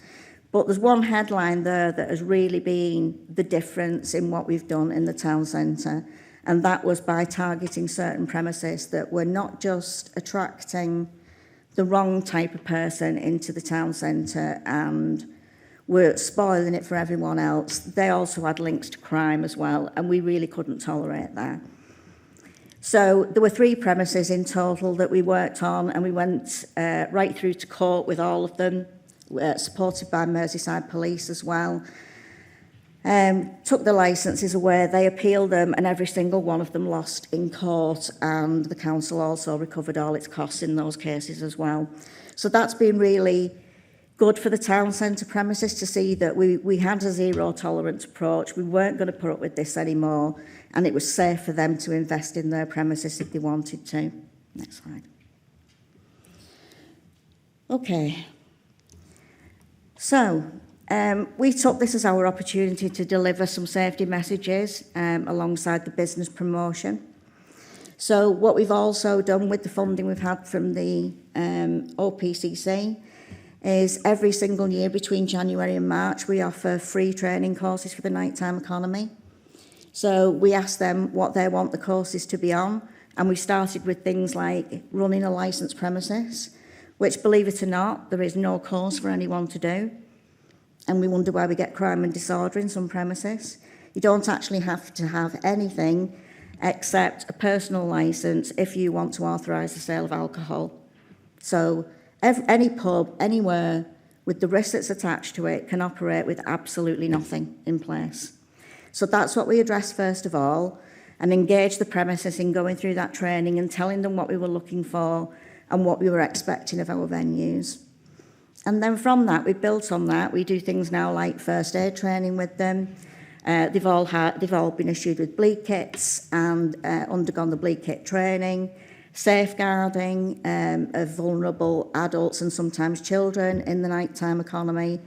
But there's one headline there that has really been the difference in what we've done in the town centre, and that was by targeting certain premises that were not just attracting the wrong type of person into the town centre and were spoiling it for everyone else. They also had links to crime as well, and we really couldn't tolerate that. So there were 3 premises in total that we worked on, and we went right through to court with all of them, supported by Merseyside Police as well. Took the licences away, they appealed them, and every single one of them lost in court, and the council also recovered all its costs in those cases as well. So that's been really good for the town centre premises to see that we had a zero tolerance approach. We weren't going to put up with this anymore, and it was safe for them to invest in their premises if they wanted to. Next slide. Okay. So, we took this as our opportunity to deliver some safety messages alongside the business promotion. So what we've also done with the funding we've had from the OPCC is every single year between January and March we offer free training courses for the nighttime economy. So we asked them what they want the courses to be on, and we started with things like running a licensed premises, which, believe it or not, there is no course for anyone to do. And we wonder why we get crime and disorder in some premises. You don't actually have to have anything except a personal licence if you want to authorise the sale of alcohol. So any pub, anywhere, with the risk that's attached to it, can operate with absolutely nothing in place. So that's what we addressed first of all, and engage the premises in going through that training and telling them what we were looking for and what we were expecting of our venues. And then from that, we built on that. We do things now like first aid training with them. They've all been issued with bleed kits and undergone the bleed kit training, safeguarding of vulnerable adults and sometimes children in the nighttime economy.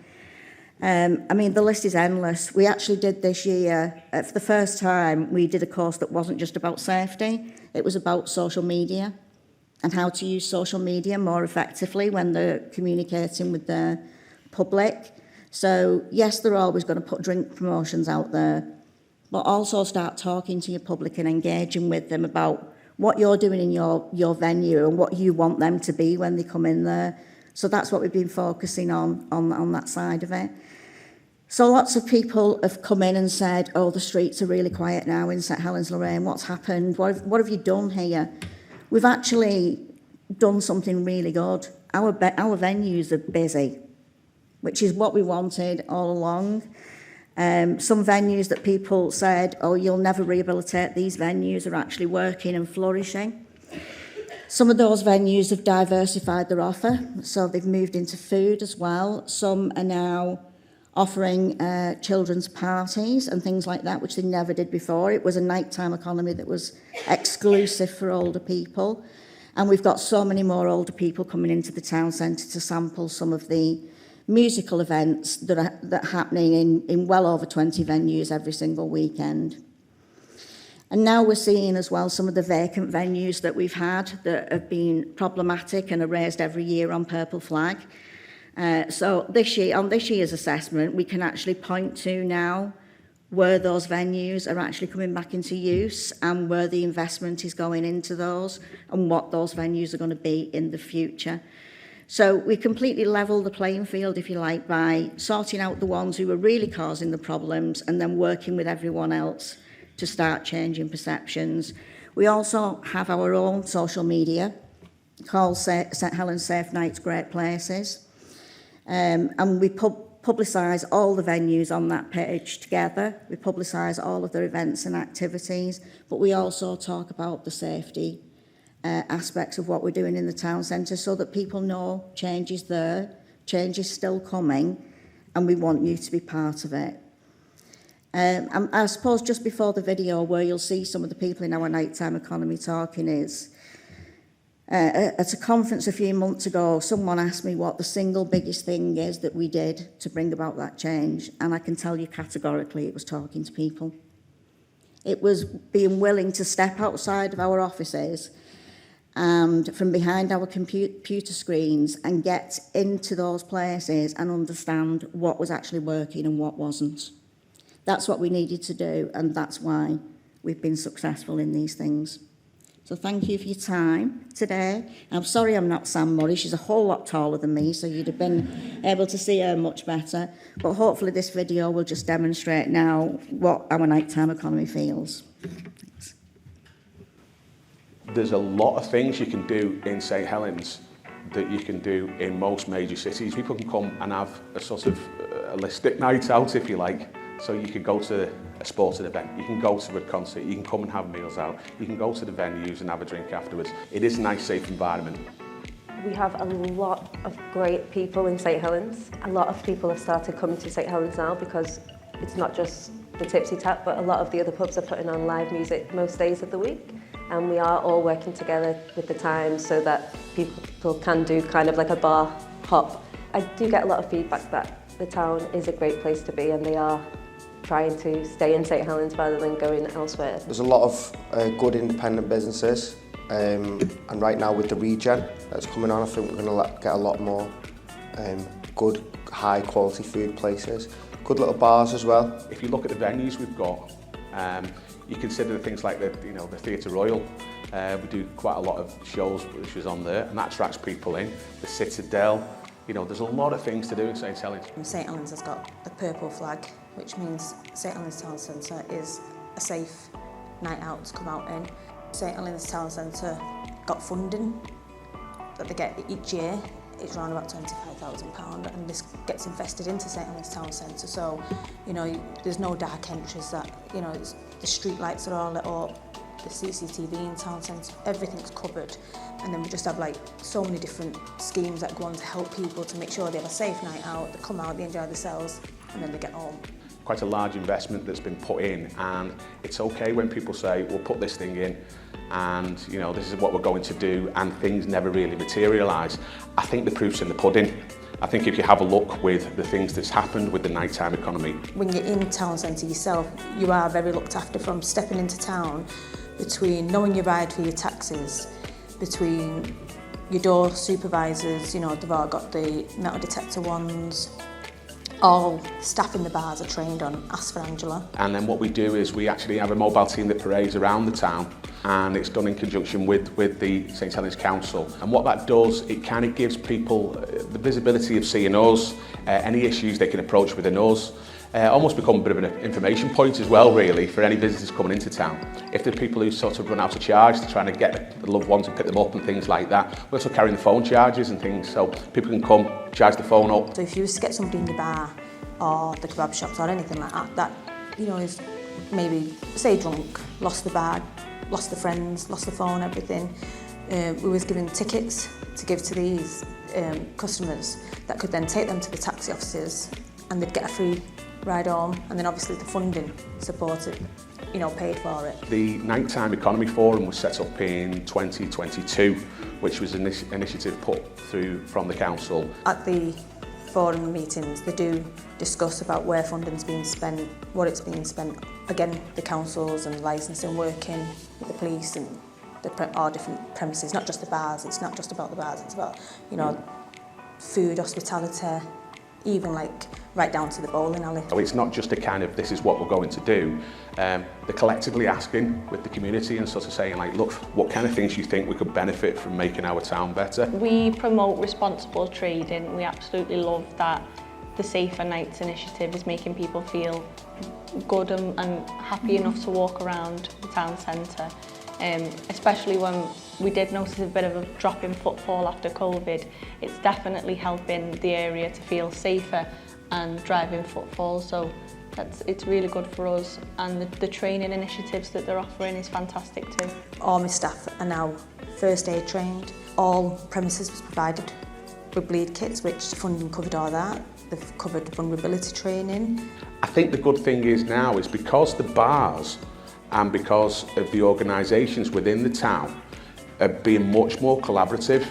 I mean, the list is endless. We actually did this year, for the first time, we did a course that wasn't just about safety. It was about social media and how to use social media more effectively when they're communicating with the public. So, yes, they're always going to put drink promotions out there, but also start talking to your public and engaging with them about what you're doing in your venue and what you want them to be when they come in there. So that's what we've been focusing on that side of it. So lots of people have come in and said, oh, the streets are really quiet now in St Helens, Lorraine. What's happened? What have you done here? We've actually done something really good. Our venues are busy, which is what we wanted all along. Some venues that people said, oh, you'll never rehabilitate these venues, are actually working and flourishing. Some of those venues have diversified their offer, so they've moved into food as well. Some are now offering children's parties and things like that, which they never did before. It was a nighttime economy that was exclusive for older people. And we've got so many more older people coming into the town centre to sample some of the musical events that are happening in well over 20 venues every single weekend. And now we're seeing as well some of the vacant venues that we've had that have been problematic and are raised every year on Purple Flag. So this year, on this year's assessment, we can actually point to now where those venues are actually coming back into use and where the investment is going into those and what those venues are going to be in the future. So we completely level the playing field, if you like, by sorting out the ones who are really causing the problems and then working with everyone else to start changing perceptions. We also have our own social media called St Helens Safe Nights Great Places. And we publicise all the venues on that page together. We publicise all of their events and activities, but we also talk about the safety aspects of what we're doing in the town centre so that people know change is there, change is still coming, and we want you to be part of it. I suppose just before the video where you'll see some of the people in our nighttime economy talking is, at a conference a few months ago, someone asked me what the single biggest thing is that we did to bring about that change, and I can tell you categorically it was talking to people. It was being willing to step outside of our offices and from behind our computer screens and get into those places and understand what was actually working and what wasn't. That's what we needed to do, and that's why we've been successful in these things. So thank you for your time today. I'm sorry I'm not Sam Murray. She's a whole lot taller than me, so you'd have been able to see her much better. But hopefully this video will just demonstrate now what our nighttime economy feels. Thanks. There's a lot of things you can do in St Helens that you can do in most major cities. People can come and have a sort of holistic night out, if you like. So you could go to a sporting event, you can go to a concert, you can come and have meals out, you can go to the venues and have a drink afterwards. It is a nice, safe environment. We have a lot of great people in St Helens. A lot of people have started coming to St Helens now because it's not just the Tipsy Tap, but a lot of the other pubs are putting on live music most days of the week. And we are all working together with the Times so that people can do kind of like a bar hop. I do get a lot of feedback that the town is a great place to be and they are trying to stay in St Helens rather than going elsewhere. There's a lot of good independent businesses and right now with the regen that's coming on, I think we're going to get a lot more good high quality food places, good little bars as well. If you look at the venues we've got, you consider things like the Theatre Royal. We do quite a lot of shows which is on there and that attracts people in. The Citadel, there's a lot of things to do in St Helens. St Helens has got a purple flag, which means St Helens Town Centre is a safe night out to come out in. St Helens Town Centre got funding that they get each year. It's around about £25,000 and this gets invested into St Helens Town Centre. So, there's no dark entries that, the street lights are all lit up, the CCTV in Town Centre, everything's covered. And then we just have so many different schemes that go on to help people to make sure they have a safe night out, they come out, they enjoy themselves, and then they get home. Quite a large investment that's been put in, and it's okay when people say, we'll put this thing in, and this is what we're going to do, and things never really materialise. I think the proof's in the pudding. I think if you have a look with the things that's happened with the nighttime economy. When you're in Town Centre yourself, you are very looked after from stepping into town, between knowing your ride for your taxis, between your door supervisors, they've all got the metal detector ones. All staff in the bars are trained on Ask for Angela. And then what we do is we actually have a mobile team that parades around the town and it's done in conjunction with the St Helens Council. And what that does, it kind of gives people the visibility of seeing us, any issues they can approach within us. Almost become a bit of an information point as well, really, for any visitors coming into town. If there are people who sort of run out of charge, they're trying to get the loved ones and pick them up and things like that. We're also carrying the phone charges and things, so people can come, charge the phone up. So if you was to get somebody in the bar or the kebab shops or anything like that, is maybe, say, drunk, lost the bag, lost the friends, lost the phone, everything, we was giving tickets to give to these customers that could then take them to the taxi offices and they'd get a free ride home, and then obviously the funding supported, paid for it. The Nighttime Economy Forum was set up in 2022, which was an initiative put through from the council. At the forum meetings, they do discuss about where funding's being spent, what it's being spent. Again, the councils and licensing working with the police and our different premises, not just the bars. It's not just about the bars, it's about, food, hospitality, even right down to the bowling alley. So it's not just a kind of, this is what we're going to do. They're collectively asking with the community and sort of saying, look, what kind of things you think we could benefit from making our town better? We promote responsible trading. We absolutely love that the Safer Nights initiative is making people feel good and happy enough to walk around the town centre. Especially when we did notice a bit of a drop in footfall after COVID. It's definitely helping the area to feel safer and driving footfall, so it's really good for us, and the training initiatives that they're offering is fantastic too. All my staff are now first aid trained. All premises was provided with bleed kits, which funding covered all that. They've covered vulnerability training. I think the good thing is now is because the bars and because of the organisations within the town are being much more collaborative.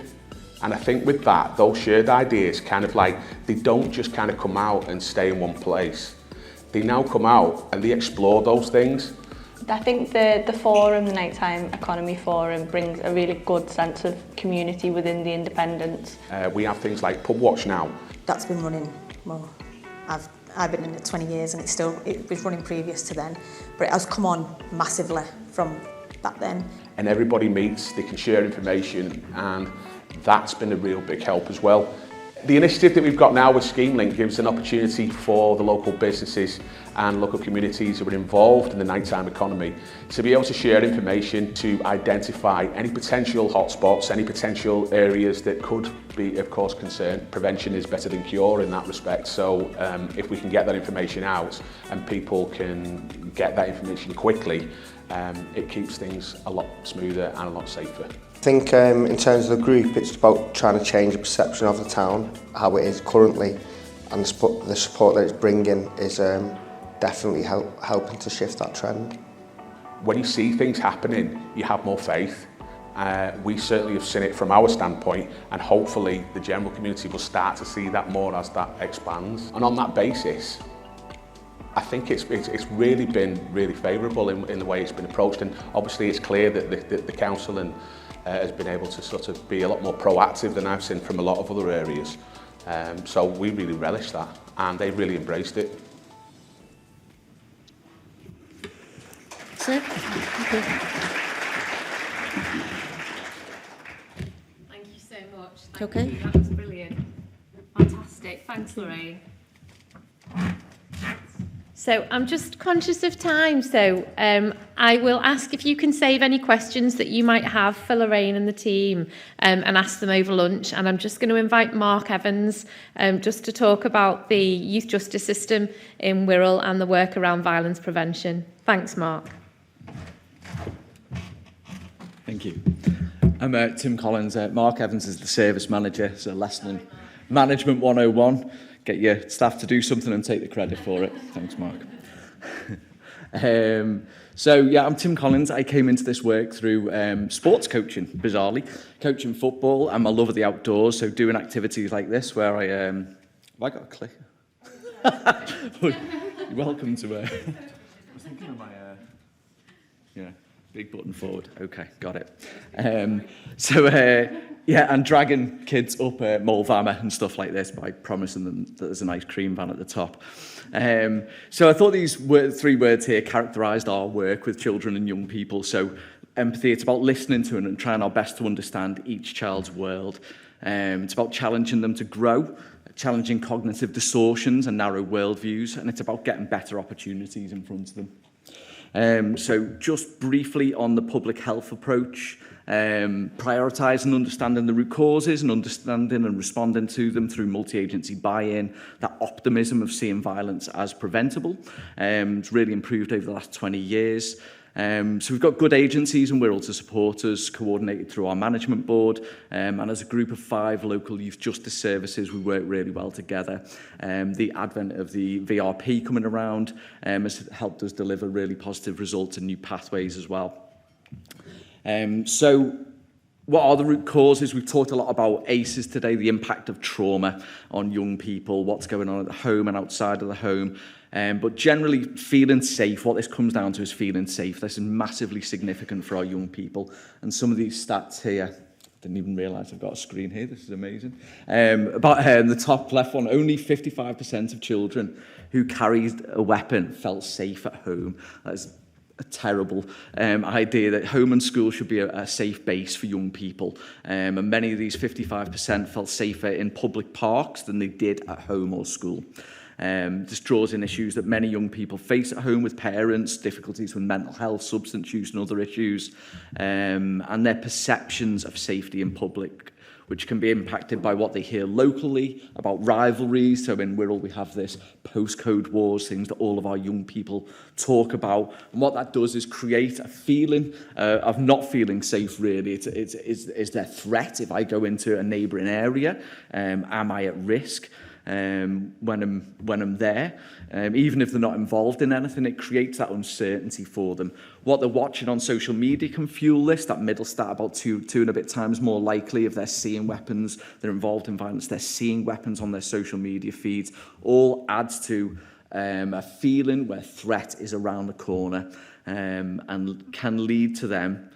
And I think with that, those shared ideas kind of like, they don't just kind of come out and stay in one place. They now come out and they explore those things. I think the forum, the Nighttime Economy Forum, brings a really good sense of community within the independents. We have things like Pub Watch now. That's been running, well, I've been in it 20 years and it was running previous to then, but it has come on massively from back then. And everybody meets, they can share information, and that's been a real big help as well. The initiative that we've got now with SchemeLink gives an opportunity for the local businesses and local communities who are involved in the nighttime economy to be able to share information to identify any potential hotspots, any potential areas that could be of course concern. Prevention is better than cure in that respect, so if we can get that information out and people can get that information quickly, it keeps things a lot smoother and a lot safer. I think in terms of the group, it's about trying to change the perception of the town, how it is currently, and the support that it's bringing is definitely helping to shift that trend. When you see things happening, you have more faith. We certainly have seen it from our standpoint, and hopefully the general community will start to see that more as that expands. And on that basis, I think it's really been really favourable in the way it's been approached, and obviously it's clear that the council and has been able to sort of be a lot more proactive than I've seen from a lot of other areas. So we really relish that, and they've really embraced it. That's it. Thank you. Thank you so much. Okay. You. That was brilliant. Fantastic. Thanks, Lorraine. So I'm just conscious of time, so I will ask if you can save any questions that you might have for Lorraine and the team and ask them over lunch. And I'm just going to invite Mark Evans just to talk about the youth justice system in Wirral and the work around violence prevention. Thanks, Mark. Thank you. I'm Tim Collins. Mark Evans is the service manager, so lesson in Management 101. Get your staff to do something and take the credit for it. Thanks, Mark. So, yeah, I'm Tim Collins. I came into this work through sports coaching, bizarrely. Coaching football and my love of the outdoors, so doing activities like this where I... have I got a clicker? You're welcome to... I was thinking of my... yeah, big button forward. Okay, got it. Yeah, and dragging kids up Mulvama and stuff like this by promising them that there's a nice cream van at the top. So I thought these three words here characterised our work with children and young people. So empathy, it's about listening to and trying our best to understand each child's world. It's about challenging them to grow, challenging cognitive distortions and narrow worldviews, and it's about getting better opportunities in front of them. So just briefly on the public health approach, prioritising understanding the root causes and understanding and responding to them through multi-agency buy-in, that optimism of seeing violence as preventable. It's really improved over the last 20 years. So we've got good agencies in Wirral to support us, coordinated through our management board, and as a group of 5 local youth justice services, we work really well together. The advent of the VRP coming around has helped us deliver really positive results and new pathways as well. So what are the root causes? We've talked a lot about ACEs today, the impact of trauma on young people, what's going on at the home and outside of the home. But generally feeling safe, what this comes down to is feeling safe. This is massively significant for our young people. And some of these stats here, didn't even realise I've got a screen here, this is amazing. About the top left one, only 55% of children who carried a weapon felt safe at home. That's a terrible idea that home and school should be a safe base for young people. And many of these 55% felt safer in public parks than they did at home or school. This draws in issues that many young people face at home with parents, difficulties with mental health, substance use and other issues, and their perceptions of safety in public which can be impacted by what they hear locally about rivalries. So in Wirral, we have this postcode wars, things that all of our young people talk about. And what that does is create a feeling of not feeling safe, really. Is there a threat if I go into a neighbouring area? Am I at risk? When I'm there, even if they're not involved in anything, it creates that uncertainty for them. What they're watching on social media can fuel this. That middle stat, about two and a bit times more likely if they're seeing weapons, they're involved in violence, they're seeing weapons on their social media feeds, all adds to a feeling where threat is around the corner, and can lead to them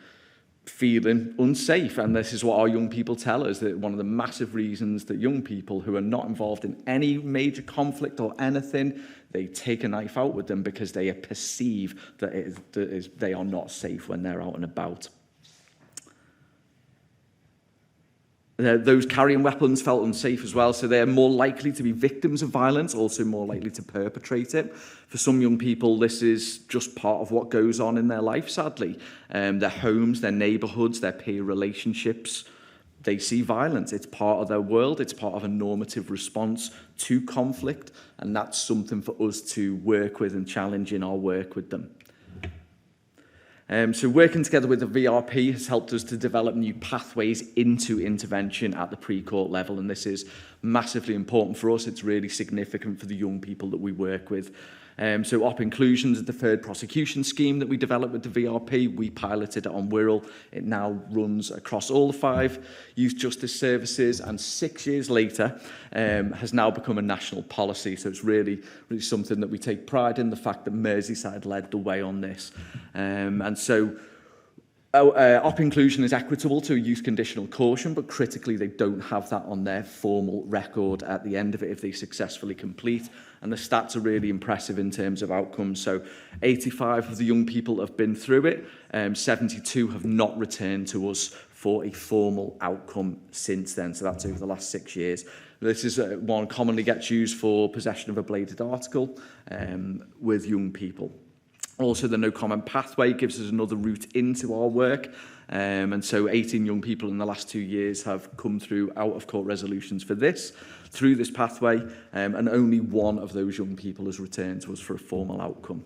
feeling unsafe. And this is what our young people tell us, that one of the massive reasons that young people who are not involved in any major conflict or anything, they take a knife out with them because they perceive that they are not safe when they're out and about. Those carrying weapons felt unsafe as well, so they're more likely to be victims of violence, also more likely to perpetrate it. For some young people, this is just part of what goes on in their life, sadly. Their homes, their neighbourhoods, their peer relationships, they see violence. It's part of their world, it's part of a normative response to conflict, and that's something for us to work with and challenge in our work with them. So working together with the VRP has helped us to develop new pathways into intervention at the pre-court level, and this is massively important for us. It's really significant for the young people that we work with. So Op Inclusion is a deferred prosecution scheme that we developed with the VRP. We piloted it on Wirral. It now runs across all the 5 youth justice services, and 6 years later has now become a national policy. So it's really something that we take pride in, the fact that Merseyside led the way on this. And so Op Inclusion is equitable to a youth conditional caution, but critically they don't have that on their formal record at the end of it if they successfully complete. And the stats are really impressive in terms of outcomes. So 85 of the young people have been through it. 72 have not returned to us for a formal outcome since then. So that's over the last 6 years. This is one commonly gets used for possession of a bladed article with young people. Also, the no comment pathway gives us another route into our work. And so 18 young people in the last 2 years have come through out of court resolutions for this, through this pathway, and only 1 of those young people has returned to us for a formal outcome.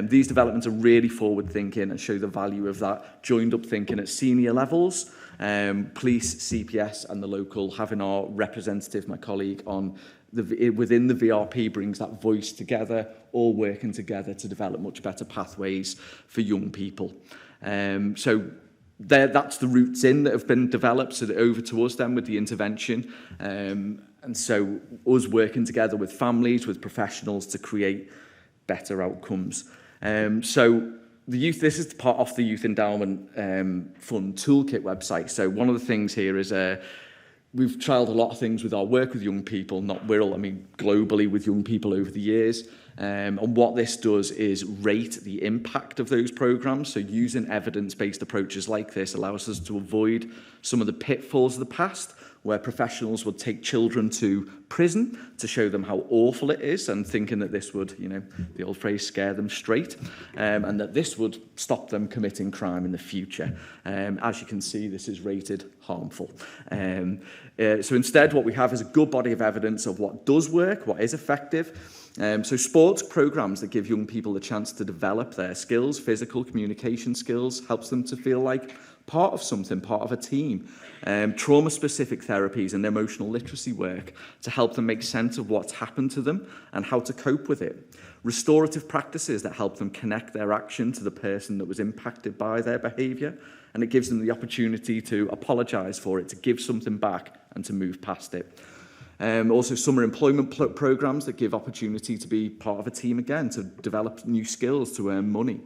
These developments are really forward thinking and show the value of that joined up thinking at senior levels. Police, CPS and the local, having our representative, my colleague, on within the VRP brings that voice together, all working together to develop much better pathways for young people. So that's the routes in that have been developed, so that over to us then with the intervention. And so us working together with families, with professionals to create better outcomes. So the youth, this is part of the Youth Endowment Fund Toolkit website. So one of the things here is we've trialled a lot of things with our work with young people, not Wirral, I mean globally with young people over the years. And what this does is rate the impact of those programmes. So using evidence-based approaches like this allows us to avoid some of the pitfalls of the past, where professionals would take children to prison to show them how awful it is, and thinking that this would, you know, the old phrase, scare them straight, and that this would stop them committing crime in the future. As you can see, this is rated harmful. So instead, what we have is a good body of evidence of what does work, what is effective. So sports programmes that give young people the chance to develop their skills, physical communication skills, helps them to feel like part of something, part of a team. Trauma-specific therapies and emotional literacy work to help them make sense of what's happened to them and how to cope with it. Restorative practices that help them connect their action to the person that was impacted by their behaviour, and it gives them the opportunity to apologise for it, to give something back and to move past it. Also summer employment programmes that give opportunity to be part of a team again, to develop new skills, to earn money.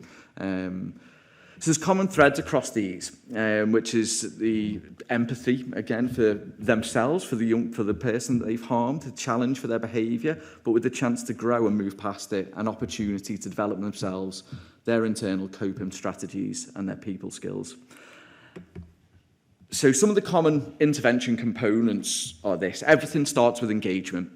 So there's common threads across these, which is the empathy, again, for themselves, for the person that they've harmed, a challenge for their behaviour, but with the chance to grow and move past it, an opportunity to develop themselves, their internal coping strategies and their people skills. So some of the common intervention components are this. Everything starts with engagement.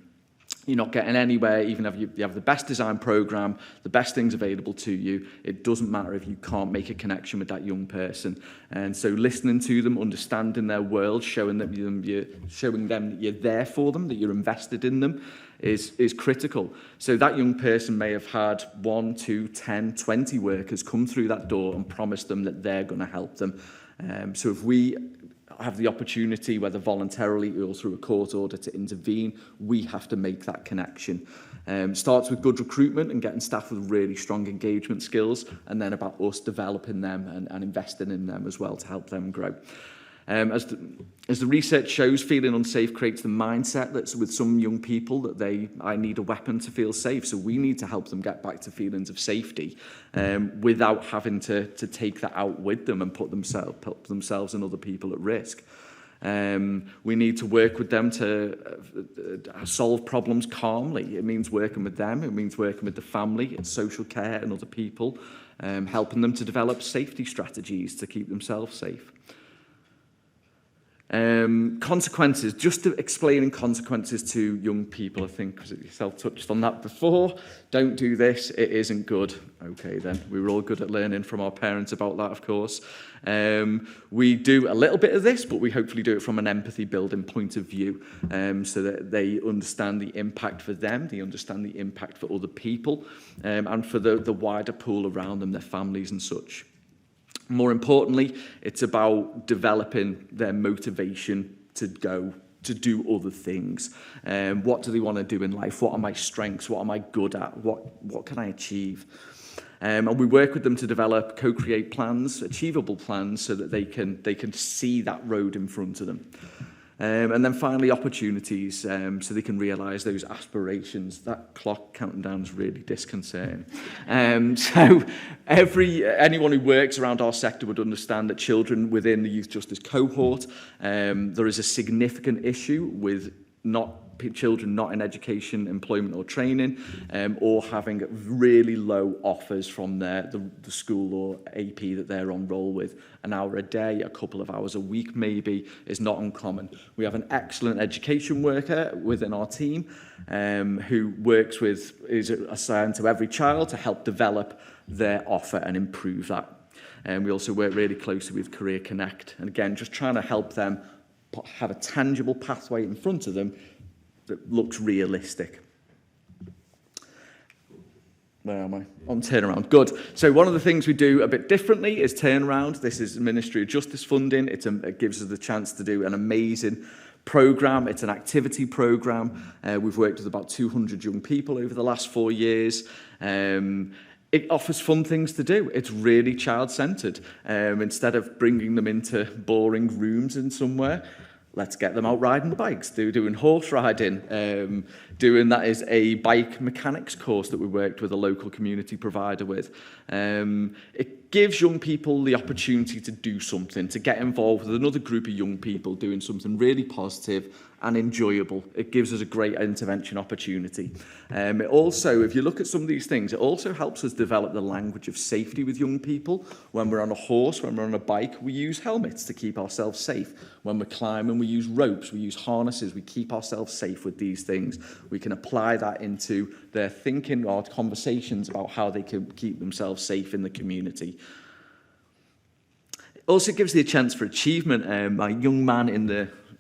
you're not getting anywhere, even if you have the best design program, the best things available to you. It doesn't matter if you can't make a connection with that young person. And so listening to them, understanding their world, showing them that you're there for them, that you're invested in them, is critical. So that young person may have had 1, 2, 10, 20 workers come through that door and promise them that they're going to help them. So if we have the opportunity, whether voluntarily or through a court order, to intervene, we have to make that connection. Starts with good recruitment and getting staff with really strong engagement skills, and then about us developing them and investing in them as well to help them grow. As the research shows, feeling unsafe creates the mindset that's with some young people that I need a weapon to feel safe. So we need to help them get back to feelings of safety without having to take that out with them and put themselves and other people at risk. We need to work with them to solve problems calmly. It means working with them, it means working with the family and social care and other people, helping them to develop safety strategies to keep themselves safe. Consequences, just explaining consequences to young people, I think, because yourself touched on that before. Don't do this, it isn't good. Okay, then, we were all good at learning from our parents about that, of course. We do a little bit of this, but we hopefully do it from an empathy building point of view, so that they understand the impact for them, they understand the impact for other people, and for the wider pool around them, their families and such. More importantly, it's about developing their motivation to go to do other things. What do they want to do in life? What are my strengths? What am I good at? What can I achieve? And we work with them to develop, co-create plans, achievable plans, so that they can see that road in front of them. And then finally, opportunities, so they can realise those aspirations. That clock counting down is really disconcerting. So anyone who works around our sector would understand that children within the youth justice cohort, there is a significant issue with children not in education, employment or training, or having really low offers from the school or AP that they're on roll with. An hour a day, a couple of hours a week maybe, is not uncommon. We have an excellent education worker within our team who is assigned to every child to help develop their offer and improve that. And we also work really closely with Career Connect, and again, just trying to help them have a tangible pathway in front of them that looks realistic. Where am I? On turnaround. Good. So one of the things we do a bit differently is turnaround. This is Ministry of Justice funding. It gives us the chance to do an amazing programme. It's an activity programme. We've worked with about 200 young people over the last 4 years. It offers fun things to do. It's really child-centred. Instead of bringing them into boring rooms in somewhere, let's get them out riding the bikes, doing horse riding, doing that is a bike mechanics course that we worked with a local community provider with. It gives young people the opportunity to do something, to get involved with another group of young people doing something really positive and enjoyable. It gives us a great intervention opportunity. It also, if you look at some of these things, it also helps us develop the language of safety with young people. When we're on a horse, when we're on a bike, we use helmets to keep ourselves safe. When we're climbing, we use ropes, we use harnesses, we keep ourselves safe with these things. We can apply that into their thinking or conversations about how they can keep themselves safe in the community. It also gives the chance for achievement. A young man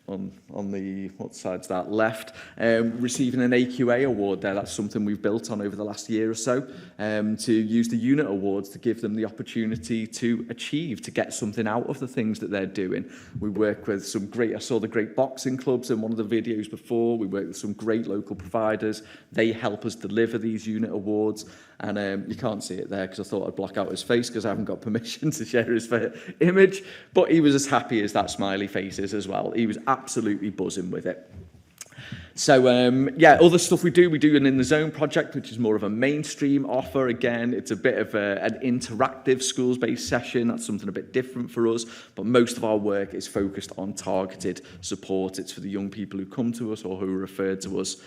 on the, what side's that, left, receiving an AQA award there. That's something we've built on over the last year or so, to use the unit awards to give them the opportunity to achieve, to get something out of the things that they're doing. We work with I saw the great boxing clubs in one of the videos before. We work with some great local providers. They help us deliver these unit awards. And you can't see it there because I thought I'd block out his face because I haven't got permission to share his image. But he was as happy as that smiley face is as well. He was absolutely buzzing with it. So, other stuff we do an In the Zone project, which is more of a mainstream offer. Again, it's a bit of an interactive schools-based session. That's something a bit different for us. But most of our work is focused on targeted support. It's for the young people who come to us or who are referred to us.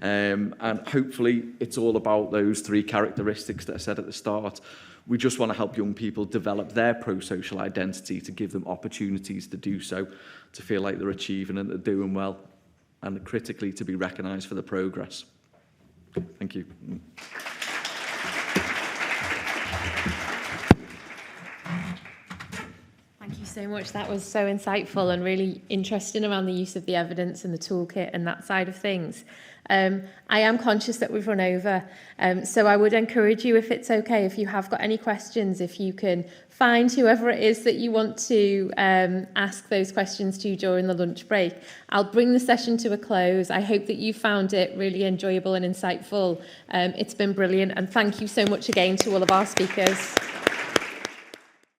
And hopefully it's all about those 3 characteristics that I said at the start. We just want to help young people develop their pro-social identity, to give them opportunities to do so, to feel like they're achieving and they're doing well, and critically to be recognised for the progress. Thank you. Thank you so much. That was so insightful and really interesting around the use of the evidence and the toolkit and that side of things. I am conscious that we've run over, so I would encourage you, if it's okay, if you have got any questions, if you can find whoever it is that you want to ask those questions to during the lunch break. I'll bring the session to a close. I hope that you found it really enjoyable and insightful. It's been brilliant, and thank you so much again to all of our speakers.